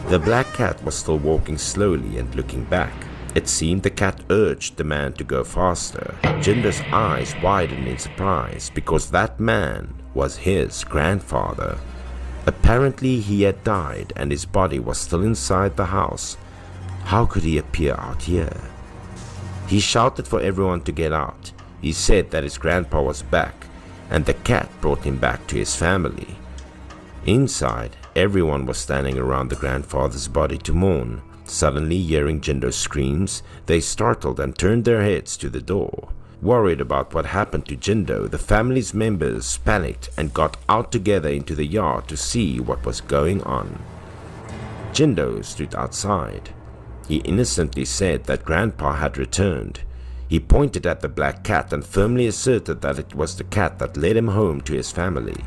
The black cat was still walking slowly and looking back. It seemed the cat urged the man to go faster. Jindo's eyes widened in surprise because that man was his grandfather. Apparently he had died and his body was still inside the house. How could he appear out here? He shouted for everyone to get out. He said that his grandpa was back and the cat brought him back to his family. Inside, everyone was standing around the grandfather's body to mourn. Suddenly, hearing Jindo's screams, they startled and turned their heads to the door. Worried about what happened to Jindo, the family's members panicked and got out together into the yard to see what was going on. Jindo stood outside. He innocently said that Grandpa had returned. He pointed at the black cat and firmly asserted that it was the cat that led him home to his family.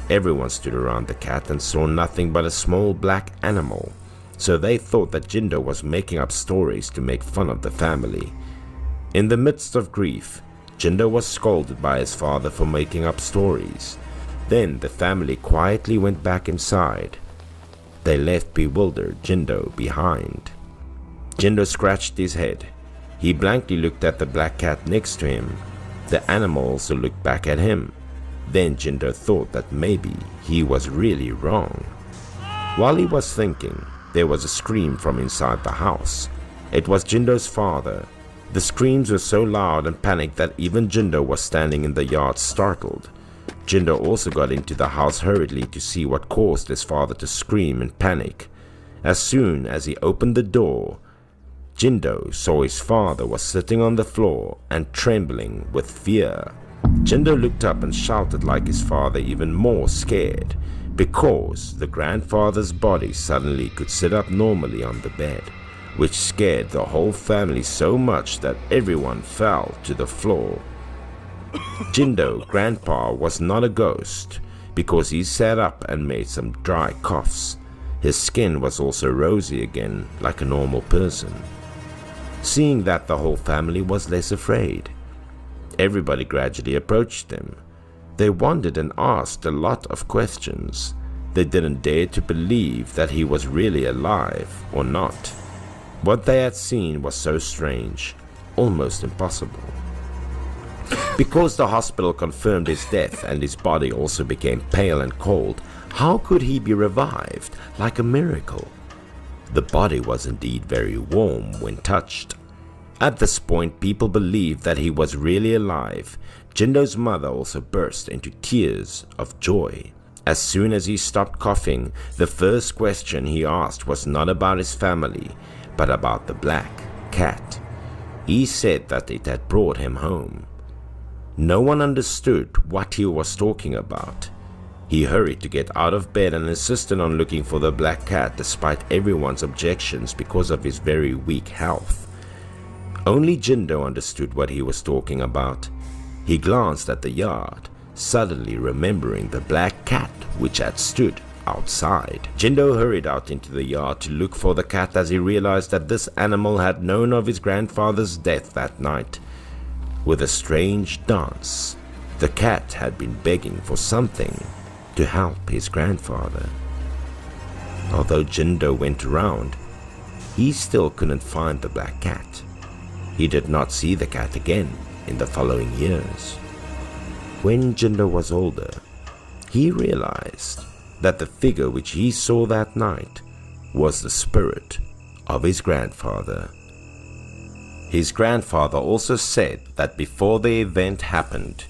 Everyone stood around the cat and saw nothing but a small black animal, so they thought that Jindo was making up stories to make fun of the family. In the midst of grief, Jindo was scolded by his father for making up stories. Then the family quietly went back inside. They left bewildered Jindo behind. Jindo scratched his head. He blankly looked at the black cat next to him. The animal also looked back at him. Then Jindo thought that maybe he was really wrong. While he was thinking, there was a scream from inside the house. It was Jindo's father. The screams were so loud and panicked that even Jindo was standing in the yard startled. Jindo also got into the house hurriedly to see what caused his father to scream in panic. As soon as he opened the door, Jindo saw his father was sitting on the floor and trembling with fear. Jindo looked up and shouted like his father, even more scared, because the grandfather's body suddenly could sit up normally on the bed, which scared the whole family so much that everyone fell to the floor. Jindo, Grandpa, was not a ghost. because he sat up and made some dry coughs. His skin was also rosy again, like a normal person. Seeing that, the whole family was less afraid. Everybody gradually approached him. They wondered and asked a lot of questions. They didn't dare to believe that he was really alive or not. What they had seen was so strange, almost impossible. Because the hospital confirmed his death and his body also became pale and cold, how could he be revived like a miracle? The body was indeed very warm when touched. At this point, people believed that he was really alive. Jindo's mother also burst into tears of joy. As soon as he stopped coughing, the first question he asked was not about his family, but about the black cat. He said that it had brought him home. No one understood what he was talking about. He hurried to get out of bed and insisted on looking for the black cat despite everyone's objections because of his very weak health. Only Jindo understood what he was talking about. He glanced at the yard, suddenly remembering the black cat which had stood outside. Jindo hurried out into the yard to look for the cat as he realized that this animal had known of his grandfather's death that night. With a strange dance, the cat had been begging for something to help his grandfather. Although Jindo went around, he still couldn't find the black cat. He did not see the cat again in the following years. When Jindo was older, he realized that the figure which he saw that night was the spirit of his grandfather. His grandfather also said that before the event happened,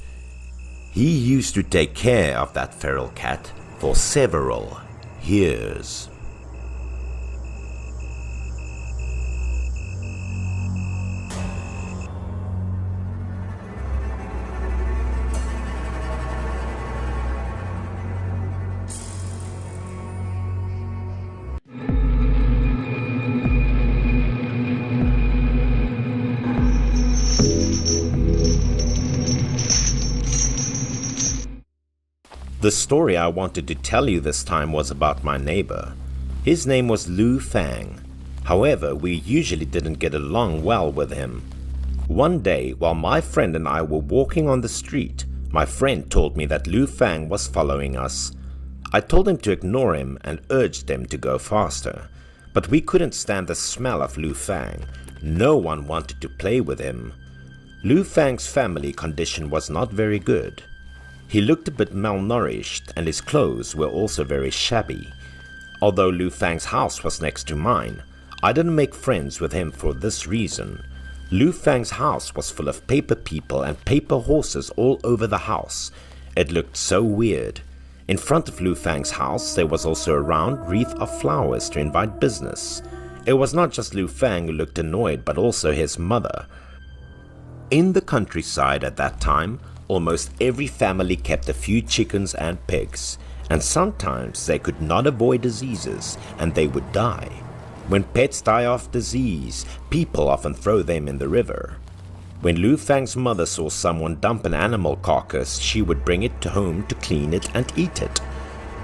he used to take care of that feral cat for several years. The story I wanted to tell you this time was about my neighbor. His name was Lu Fang. However, we usually didn't get along well with him. One day, while my friend and I were walking on the street, my friend told me that Lu Fang was following us. I told him to ignore him and urged him to go faster. But we couldn't stand the smell of Lu Fang. No one wanted to play with him. Lu Fang's family condition was not very good. He looked a bit malnourished and his clothes were also very shabby. Although Lu Fang's house was next to mine, I didn't make friends with him for this reason. Lu Fang's house was full of paper people and paper horses all over the house. It looked so weird. In front of Lu Fang's house there was also a round wreath of flowers to invite business. It was not just Lu Fang who looked annoyed but also his mother. In the countryside at that time, almost every family kept a few chickens and pigs, and sometimes they could not avoid diseases and they would die. When pets die of disease, people often throw them in the river. When Lu Fang's mother saw someone dump an animal carcass, she would bring it home to clean it and eat it.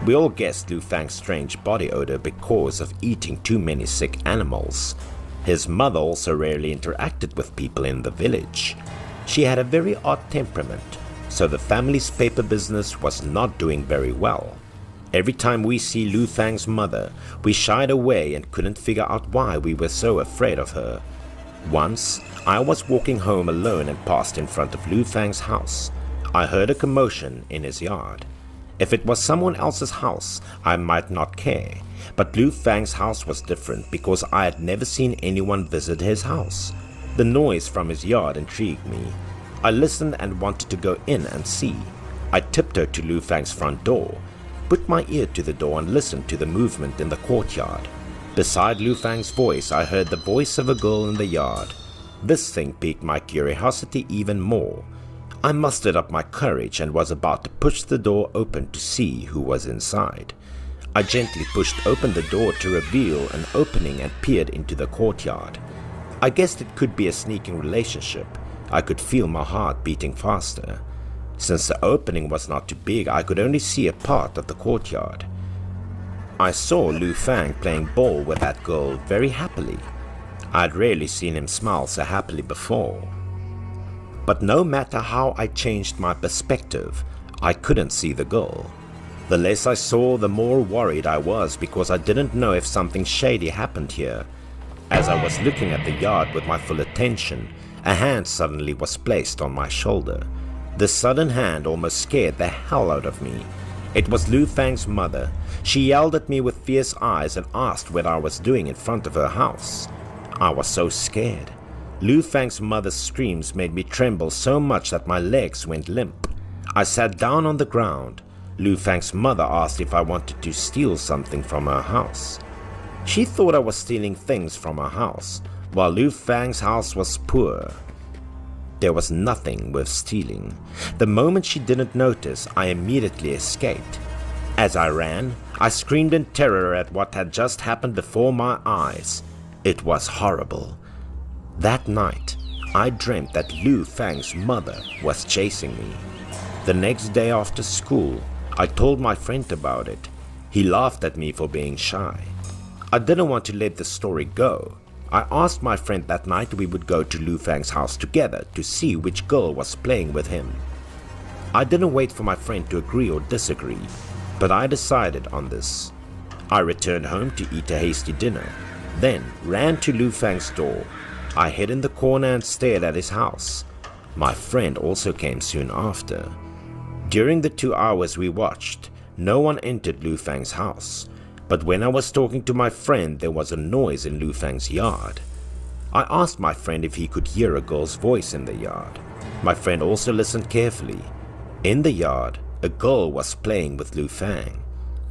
We all guessed Lu Fang's strange body odor because of eating too many sick animals. His mother also rarely interacted with people in the village. She had a very odd temperament, so the family's paper business was not doing very well. Every time we see Lu Fang's mother, we shied away and couldn't figure out why we were so afraid of her. Once, I was walking home alone and passed in front of Lu Fang's house. I heard a commotion in his yard. If it was someone else's house, I might not care, but Lu Fang's house was different because I had never seen anyone visit his house. The noise from his yard intrigued me. I listened and wanted to go in and see. I tiptoed to Lu Fang's front door, put my ear to the door and listened to the movement in the courtyard. Beside Lu Fang's voice, I heard the voice of a girl in the yard. This thing piqued my curiosity even more. I mustered up my courage and was about to push the door open to see who was inside. I gently pushed open the door to reveal an opening and peered into the courtyard. I guessed it could be a sneaking relationship. I could feel my heart beating faster. Since the opening was not too big, I could only see a part of the courtyard. I saw Lu Fang playing ball with that girl very happily. I'd rarely seen him smile so happily before. But no matter how I changed my perspective, I couldn't see the girl. The less I saw, the more worried I was because I didn't know if something shady happened here. As I was looking at the yard with my full attention, a hand suddenly was placed on my shoulder. The sudden hand almost scared the hell out of me. It was Lu Fang's mother. She yelled at me with fierce eyes and asked what I was doing in front of her house. I was so scared. Lu Fang's mother's screams made me tremble so much that my legs went limp. I sat down on the ground. Lu Fang's mother asked if I wanted to steal something from her house. She thought I was stealing things from her house, while Lu Fang's house was poor. There was nothing worth stealing. The moment she didn't notice, I immediately escaped. As I ran, I screamed in terror at what had just happened before my eyes. It was horrible. That night, I dreamt that Lu Fang's mother was chasing me. The next day after school, I told my friend about it. He laughed at me for being shy. I didn't want to let the story go. I asked my friend that night we would go to Lu Fang's house together to see which girl was playing with him. I didn't wait for my friend to agree or disagree, but I decided on this. I returned home to eat a hasty dinner, then ran to Lu Fang's door. I hid in the corner and stared at his house. My friend also came soon after. During the 2 hours we watched, no one entered Lu Fang's house. But when I was talking to my friend, there was a noise in Lu Fang's yard. I asked my friend if he could hear a girl's voice in the yard. My friend also listened carefully. In the yard, a girl was playing with Lu Fang.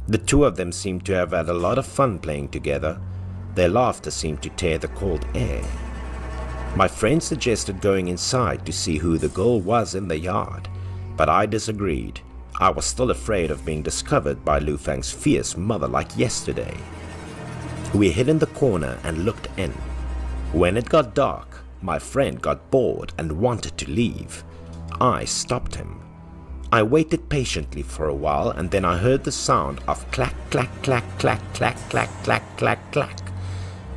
The two of them seemed to have had a lot of fun playing together. Their laughter seemed to tear the cold air. My friend suggested going inside to see who the girl was in the yard, but I disagreed. I was still afraid of being discovered by Lu Fang's fierce mother like yesterday. We hid in the corner and looked in. When it got dark, my friend got bored and wanted to leave. I stopped him. I waited patiently for a while and then I heard the sound of clack, clack, clack, clack, clack, clack, clack, clack, clack.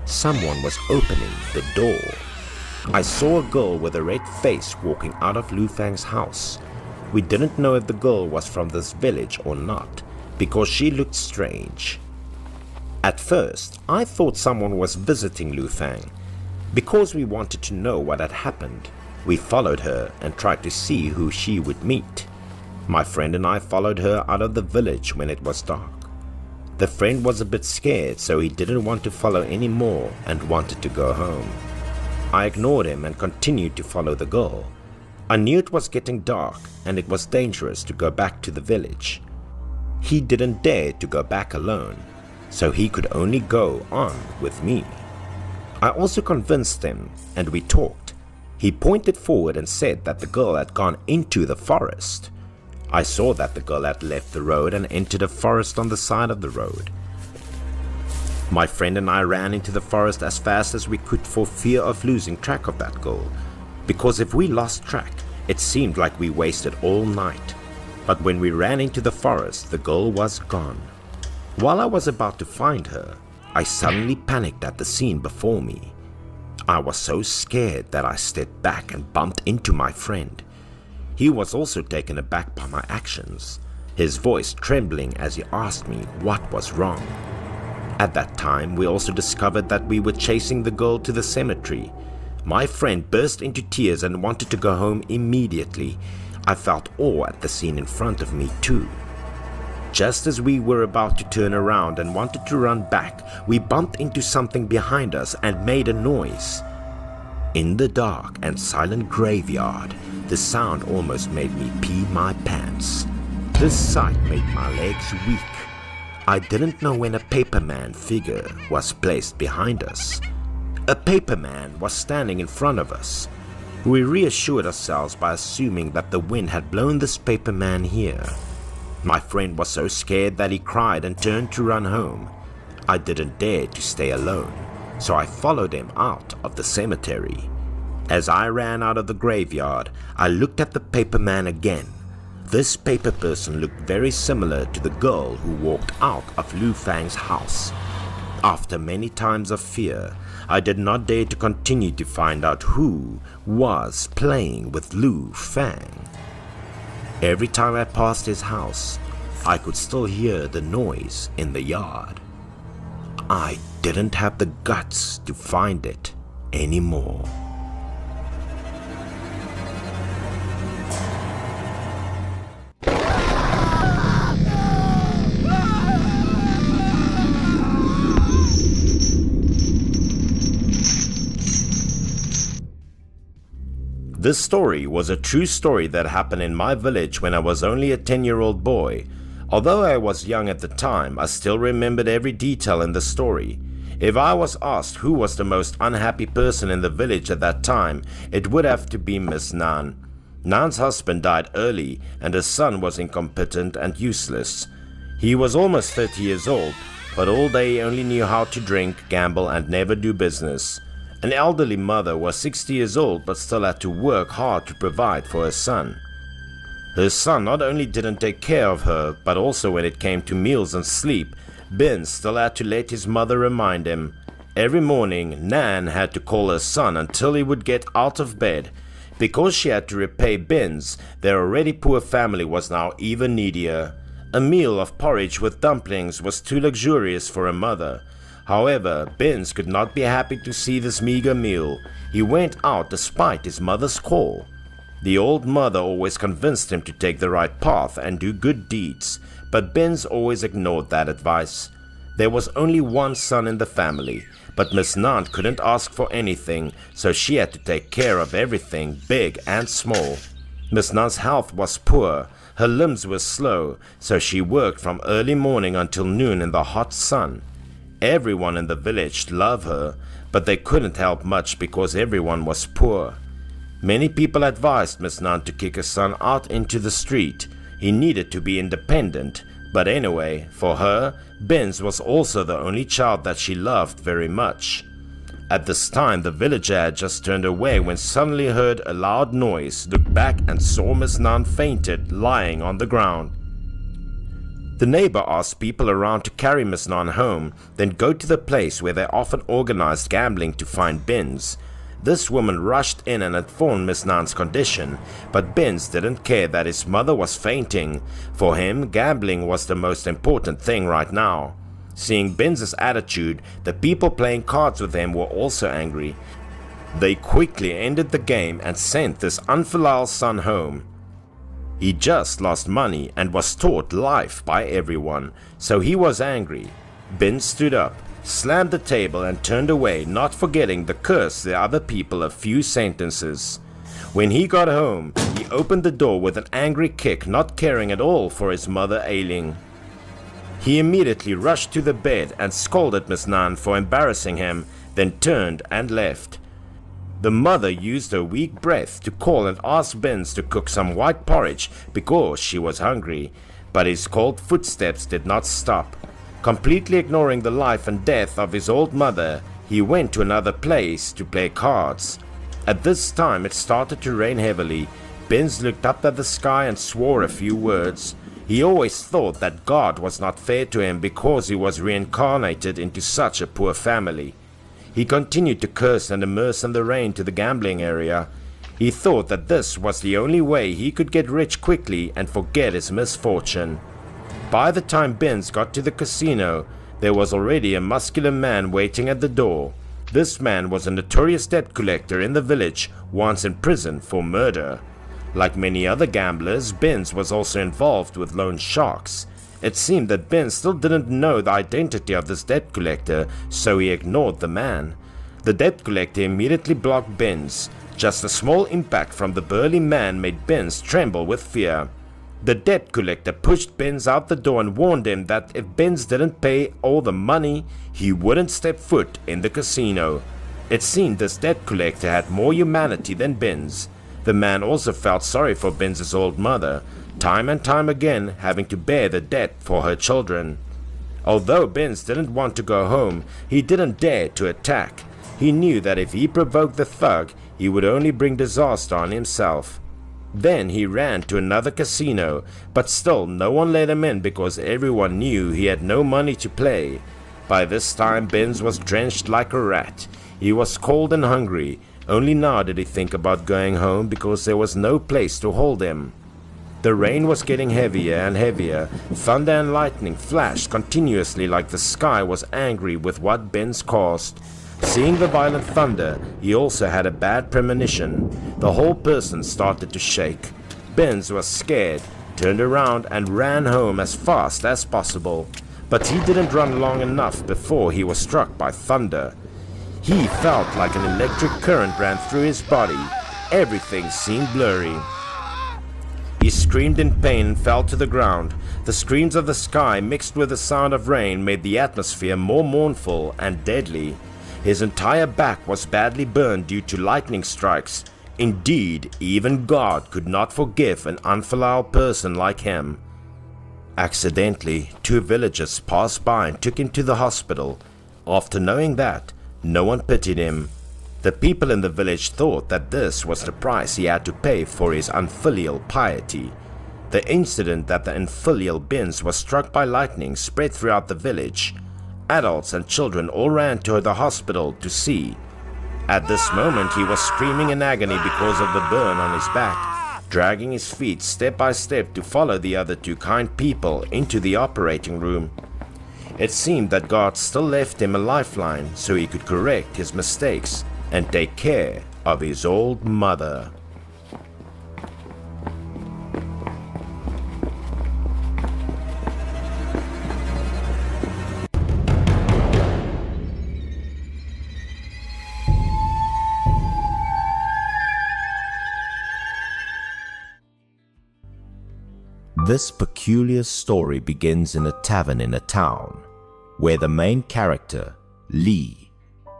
Someone was opening the door. I saw a girl with a red face walking out of Lu Fang's house. We didn't know if the girl was from this village or not, because she looked strange. At first, I thought someone was visiting Lu Fang. Because we wanted to know what had happened, we followed her and tried to see who she would meet. My friend and I followed her out of the village when it was dark. The friend was a bit scared, so he didn't want to follow anymore and wanted to go home. I ignored him and continued to follow the girl. I knew it was getting dark and it was dangerous to go back to the village. He didn't dare to go back alone, so he could only go on with me. I also convinced him and we talked. He pointed forward and said that the girl had gone into the forest. I saw that the girl had left the road and entered a forest on the side of the road. My friend and I ran into the forest as fast as we could for fear of losing track of that girl. Because if we lost track, it seemed like we wasted all night. But when we ran into the forest, the girl was gone. While I was about to find her, I suddenly panicked at the scene before me. I was so scared that I stepped back and bumped into my friend. He was also taken aback by my actions, his voice trembling as he asked me what was wrong. At that time, we also discovered that we were chasing the girl to the cemetery. My friend burst into tears and wanted to go home immediately. I felt awe at the scene in front of me too. Just as we were about to turn around and wanted to run back, we bumped into something behind us and made a noise. In the dark and silent graveyard, the sound almost made me pee my pants. This sight made my legs weak. I didn't know when a paperman figure was placed behind us. A paperman was standing in front of us. We reassured ourselves by assuming that the wind had blown this paperman here. My friend was so scared that he cried and turned to run home. I didn't dare to stay alone, so I followed him out of the cemetery. As I ran out of the graveyard, I looked at the paperman again. This paper person looked very similar to the girl who walked out of Lu Fang's house. After many times of fear, I did not dare to continue to find out who was playing with Lu Fang. Every time I passed his house, I could still hear the noise in the yard. I didn't have the guts to find it anymore. This story was a true story that happened in my village when I was only a 10-year-old boy. Although I was young at the time, I still remembered every detail in the story. If I was asked who was the most unhappy person in the village at that time, it would have to be Miss Nan. Nan's husband died early and her son was incompetent and useless. He was almost 30 years old, but all day only knew how to drink, gamble and never do business. An elderly mother was 60 years old but still had to work hard to provide for her son. Her son not only didn't take care of her, but also when it came to meals and sleep, Ben still had to let his mother remind him. Every morning, Nan had to call her son until he would get out of bed. Because she had to repay Ben's, their already poor family was now even needier. A meal of porridge with dumplings was too luxurious for a mother. However, Benz could not be happy to see this meager meal. He went out despite his mother's call. The old mother always convinced him to take the right path and do good deeds, but Benz always ignored that advice. There was only one son in the family, but Miss Nan couldn't ask for anything, so she had to take care of everything, big and small. Miss Nan's health was poor, her limbs were slow, so she worked from early morning until noon in the hot sun. Everyone in the village loved her, but they couldn't help much because everyone was poor. Many people advised Miss Nan to kick her son out into the street. He needed to be independent, but anyway, for her, Benz was also the only child that she loved very much. At this time, the villager had just turned away when suddenly heard a loud noise, looked back and saw Miss Nan fainted, lying on the ground. The neighbor asked people around to carry Miss Nan home, then go to the place where they often organized gambling to find Benz. This woman rushed in and informed Miss Nan's condition, but Benz didn't care that his mother was fainting. For him, gambling was the most important thing right now. Seeing Benz's attitude, the people playing cards with him were also angry. They quickly ended the game and sent this unfilial son home. He just lost money and was taught life by everyone, so he was angry. Ben stood up, slammed the table and turned away, not forgetting to curse the other people a few sentences. When he got home, he opened the door with an angry kick, not caring at all for his mother ailing. He immediately rushed to the bed and scolded Miss Nan for embarrassing him, then turned and left. The mother used her weak breath to call and ask Benz to cook some white porridge because she was hungry, but his cold footsteps did not stop. Completely ignoring the life and death of his old mother, he went to another place to play cards. At this time it started to rain heavily. Benz looked up at the sky and swore a few words. He always thought that God was not fair to him because he was reincarnated into such a poor family. He continued to curse and immerse in the rain to the gambling area. He thought that this was the only way he could get rich quickly and forget his misfortune. By the time Benz got to the casino, there was already a muscular man waiting at the door. This man was a notorious debt collector in the village, once in prison for murder. Like many other gamblers, Benz was also involved with loan sharks. It seemed that Ben still didn't know the identity of this debt collector, so he ignored the man. The debt collector immediately blocked Benz. Just a small impact from the burly man made Benz tremble with fear. The debt collector pushed Benz out the door and warned him that if Benz didn't pay all the money, he wouldn't step foot in the casino. It seemed this debt collector had more humanity than Benz. The man also felt sorry for Benz's old mother, time and time again having to bear the debt for her children. Although Benz didn't want to go home, he didn't dare to attack. He knew that if he provoked the thug, he would only bring disaster on himself. Then he ran to another casino, but still no one let him in because everyone knew he had no money to play. By this time Benz was drenched like a rat. He was cold and hungry. Only now did he think about going home because there was no place to hold him. The rain was getting heavier and heavier. Thunder and lightning flashed continuously like the sky was angry with what Benz caused. Seeing the violent thunder, he also had a bad premonition. The whole person started to shake. Benz was scared, turned around and ran home as fast as possible. But he didn't run long enough before he was struck by thunder. He felt like an electric current ran through his body. Everything seemed blurry. He screamed in pain and fell to the ground. The screams of the sky mixed with the sound of rain made the atmosphere more mournful and deadly. His entire back was badly burned due to lightning strikes. Indeed, even God could not forgive an unfilial person like him. Accidentally, 2 villagers passed by and took him to the hospital. After knowing that, no one pitied him. The people in the village thought that this was the price he had to pay for his unfilial piety. The incident that the infilial Benz was struck by lightning spread throughout the village. Adults and children all ran to the hospital to see. At this moment he was screaming in agony because of the burn on his back, dragging his feet step by step to follow the other 2 kind people into the operating room. It seemed that God still left him a lifeline so he could correct his mistakes and take care of his old mother. This peculiar story begins in a tavern in a town, where the main character, Lee,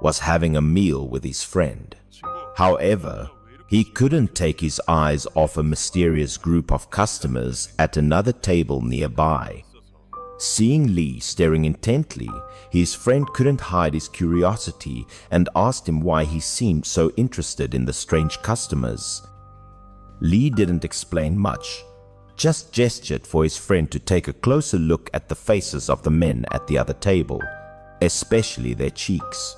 was having a meal with his friend. However, he couldn't take his eyes off a mysterious group of customers at another table nearby. Seeing Lee staring intently, his friend couldn't hide his curiosity and asked him why he seemed so interested in the strange customers. Lee didn't explain much, just gestured for his friend to take a closer look at the faces of the men at the other table, especially their cheeks.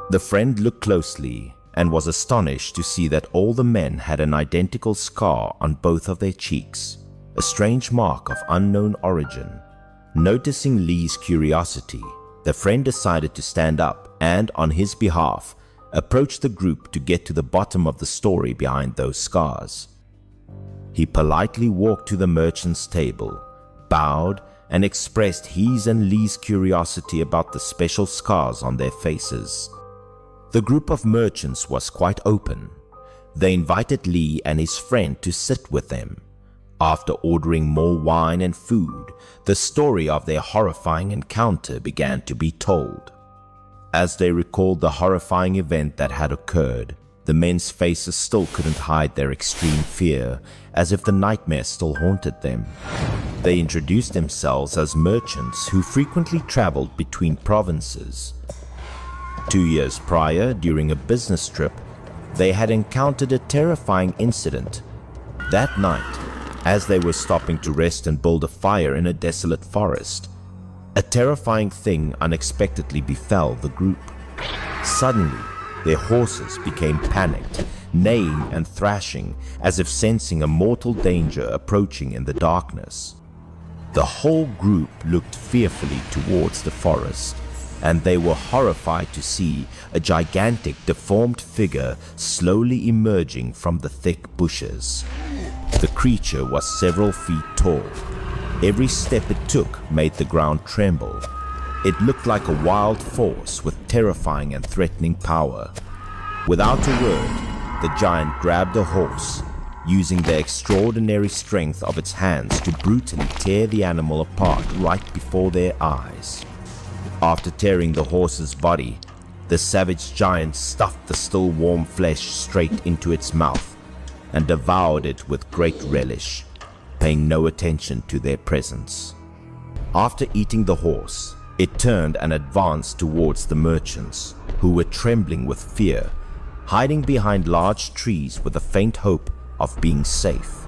The friend looked closely and was astonished to see that all the men had an identical scar on both of their cheeks, a strange mark of unknown origin. Noticing Lee's curiosity, the friend decided to stand up and, on his behalf, approach the group to get to the bottom of the story behind those scars. He politely walked to the merchant's table, bowed, and expressed his and Lee's curiosity about the special scars on their faces. The group of merchants was quite open. They invited Lee and his friend to sit with them. After ordering more wine and food, the story of their horrifying encounter began to be told. As they recalled the horrifying event that had occurred, the men's faces still couldn't hide their extreme fear, as if the nightmare still haunted them. They introduced themselves as merchants who frequently traveled between provinces. 2 years prior, during a business trip, they had encountered a terrifying incident. That night, as they were stopping to rest and build a fire in a desolate forest, a terrifying thing unexpectedly befell the group. Suddenly, their horses became panicked, neighing and thrashing as if sensing a mortal danger approaching in the darkness. The whole group looked fearfully towards the forest, and they were horrified to see a gigantic deformed figure slowly emerging from the thick bushes. The creature was several feet tall. Every step it took made the ground tremble. It looked like a wild force with terrifying and threatening power. Without a word, the giant grabbed a horse, using the extraordinary strength of its hands to brutally tear the animal apart right before their eyes. After tearing the horse's body, the savage giant stuffed the still warm flesh straight into its mouth and devoured it with great relish, paying no attention to their presence. After eating the horse, it turned and advanced towards the merchants, who were trembling with fear, hiding behind large trees with a faint hope of being safe.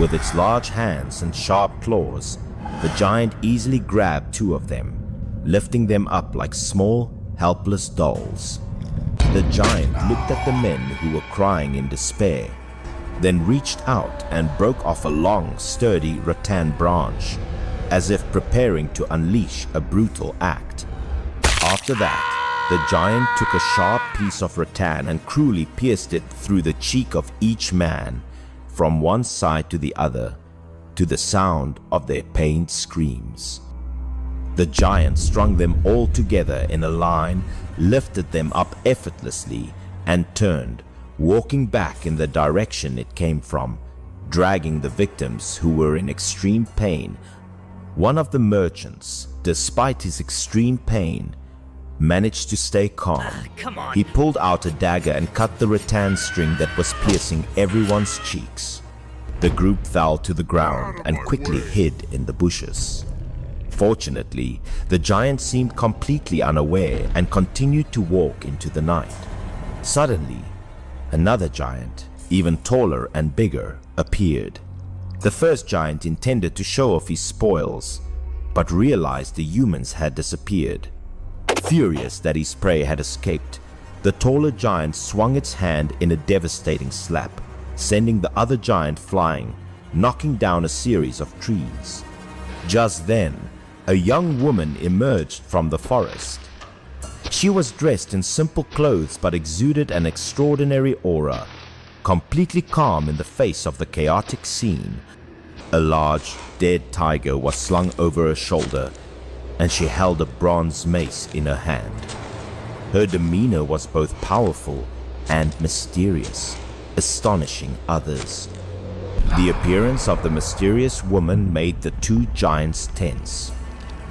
With its large hands and sharp claws, the giant easily grabbed two of them, lifting them up like small, helpless dolls. The giant looked at the men who were crying in despair, then reached out and broke off a long, sturdy rattan branch, as if preparing to unleash a brutal act. After that, the giant took a sharp piece of rattan and cruelly pierced it through the cheek of each man, from one side to the other, to the sound of their pained screams. The giant strung them all together in a line, lifted them up effortlessly, and turned, walking back in the direction it came from, dragging the victims who were in extreme pain. One of the merchants, despite his extreme pain, managed to stay calm. He pulled out a dagger and cut the rattan string that was piercing everyone's cheeks. The group fell to the ground and quickly hid in the bushes. Fortunately, the giant seemed completely unaware and continued to walk into the night. Suddenly, another giant, even taller and bigger, appeared. The first giant intended to show off his spoils, but realized the humans had disappeared. Furious that his prey had escaped, the taller giant swung its hand in a devastating slap, sending the other giant flying, knocking down a series of trees. Just then, a young woman emerged from the forest. She was dressed in simple clothes but exuded an extraordinary aura, completely calm in the face of the chaotic scene. A large, dead tiger was slung over her shoulder, and she held a bronze mace in her hand. Her demeanor was both powerful and mysterious, astonishing others. The appearance of the mysterious woman made the two giants tense.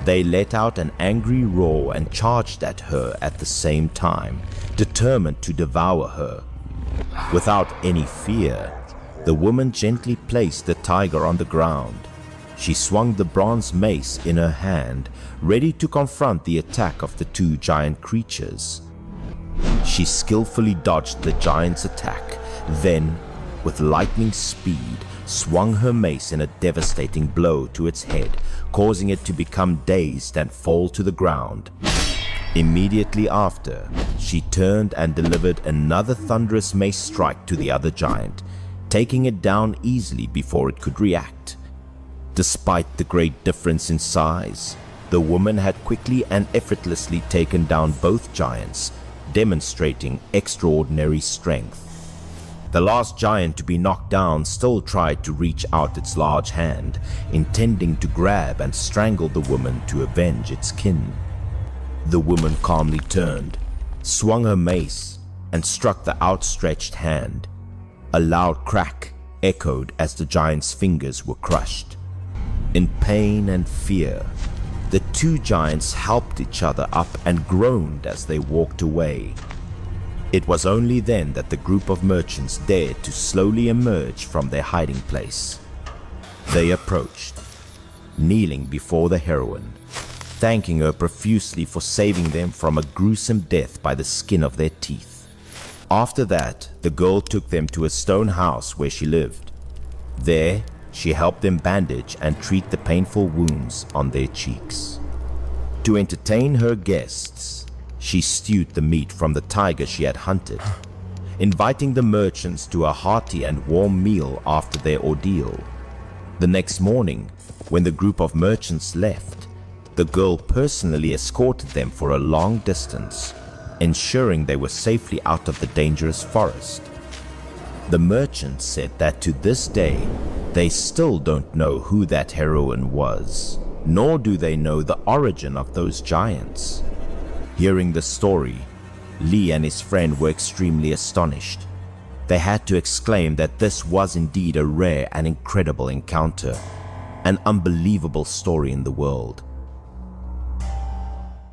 They let out an angry roar and charged at her at the same time, determined to devour her. Without any fear, the woman gently placed the tiger on the ground. She swung the bronze mace in her hand, ready to confront the attack of the two giant creatures. She skillfully dodged the giant's attack, then, with lightning speed, swung her mace in a devastating blow to its head, causing it to become dazed and fall to the ground. Immediately after, she turned and delivered another thunderous mace strike to the other giant, taking it down easily before it could react. Despite the great difference in size, the woman had quickly and effortlessly taken down both giants, demonstrating extraordinary strength. The last giant to be knocked down still tried to reach out its large hand, intending to grab and strangle the woman to avenge its kin. The woman calmly turned, swung her mace, and struck the outstretched hand. A loud crack echoed as the giant's fingers were crushed. In pain and fear, the two giants helped each other up and groaned as they walked away. It was only then that the group of merchants dared to slowly emerge from their hiding place. They approached, kneeling before the heroine, thanking her profusely for saving them from a gruesome death by the skin of their teeth. After that, the girl took them to a stone house where she lived. There, she helped them bandage and treat the painful wounds on their cheeks. To entertain her guests, she stewed the meat from the tiger she had hunted, inviting the merchants to a hearty and warm meal after their ordeal. The next morning, when the group of merchants left, the girl personally escorted them for a long distance, ensuring they were safely out of the dangerous forest. The merchants said that to this day, they still don't know who that heroine was, nor do they know the origin of those giants. Hearing the story, Lee and his friend were extremely astonished. They had to exclaim that this was indeed a rare and incredible encounter, an unbelievable story in the world.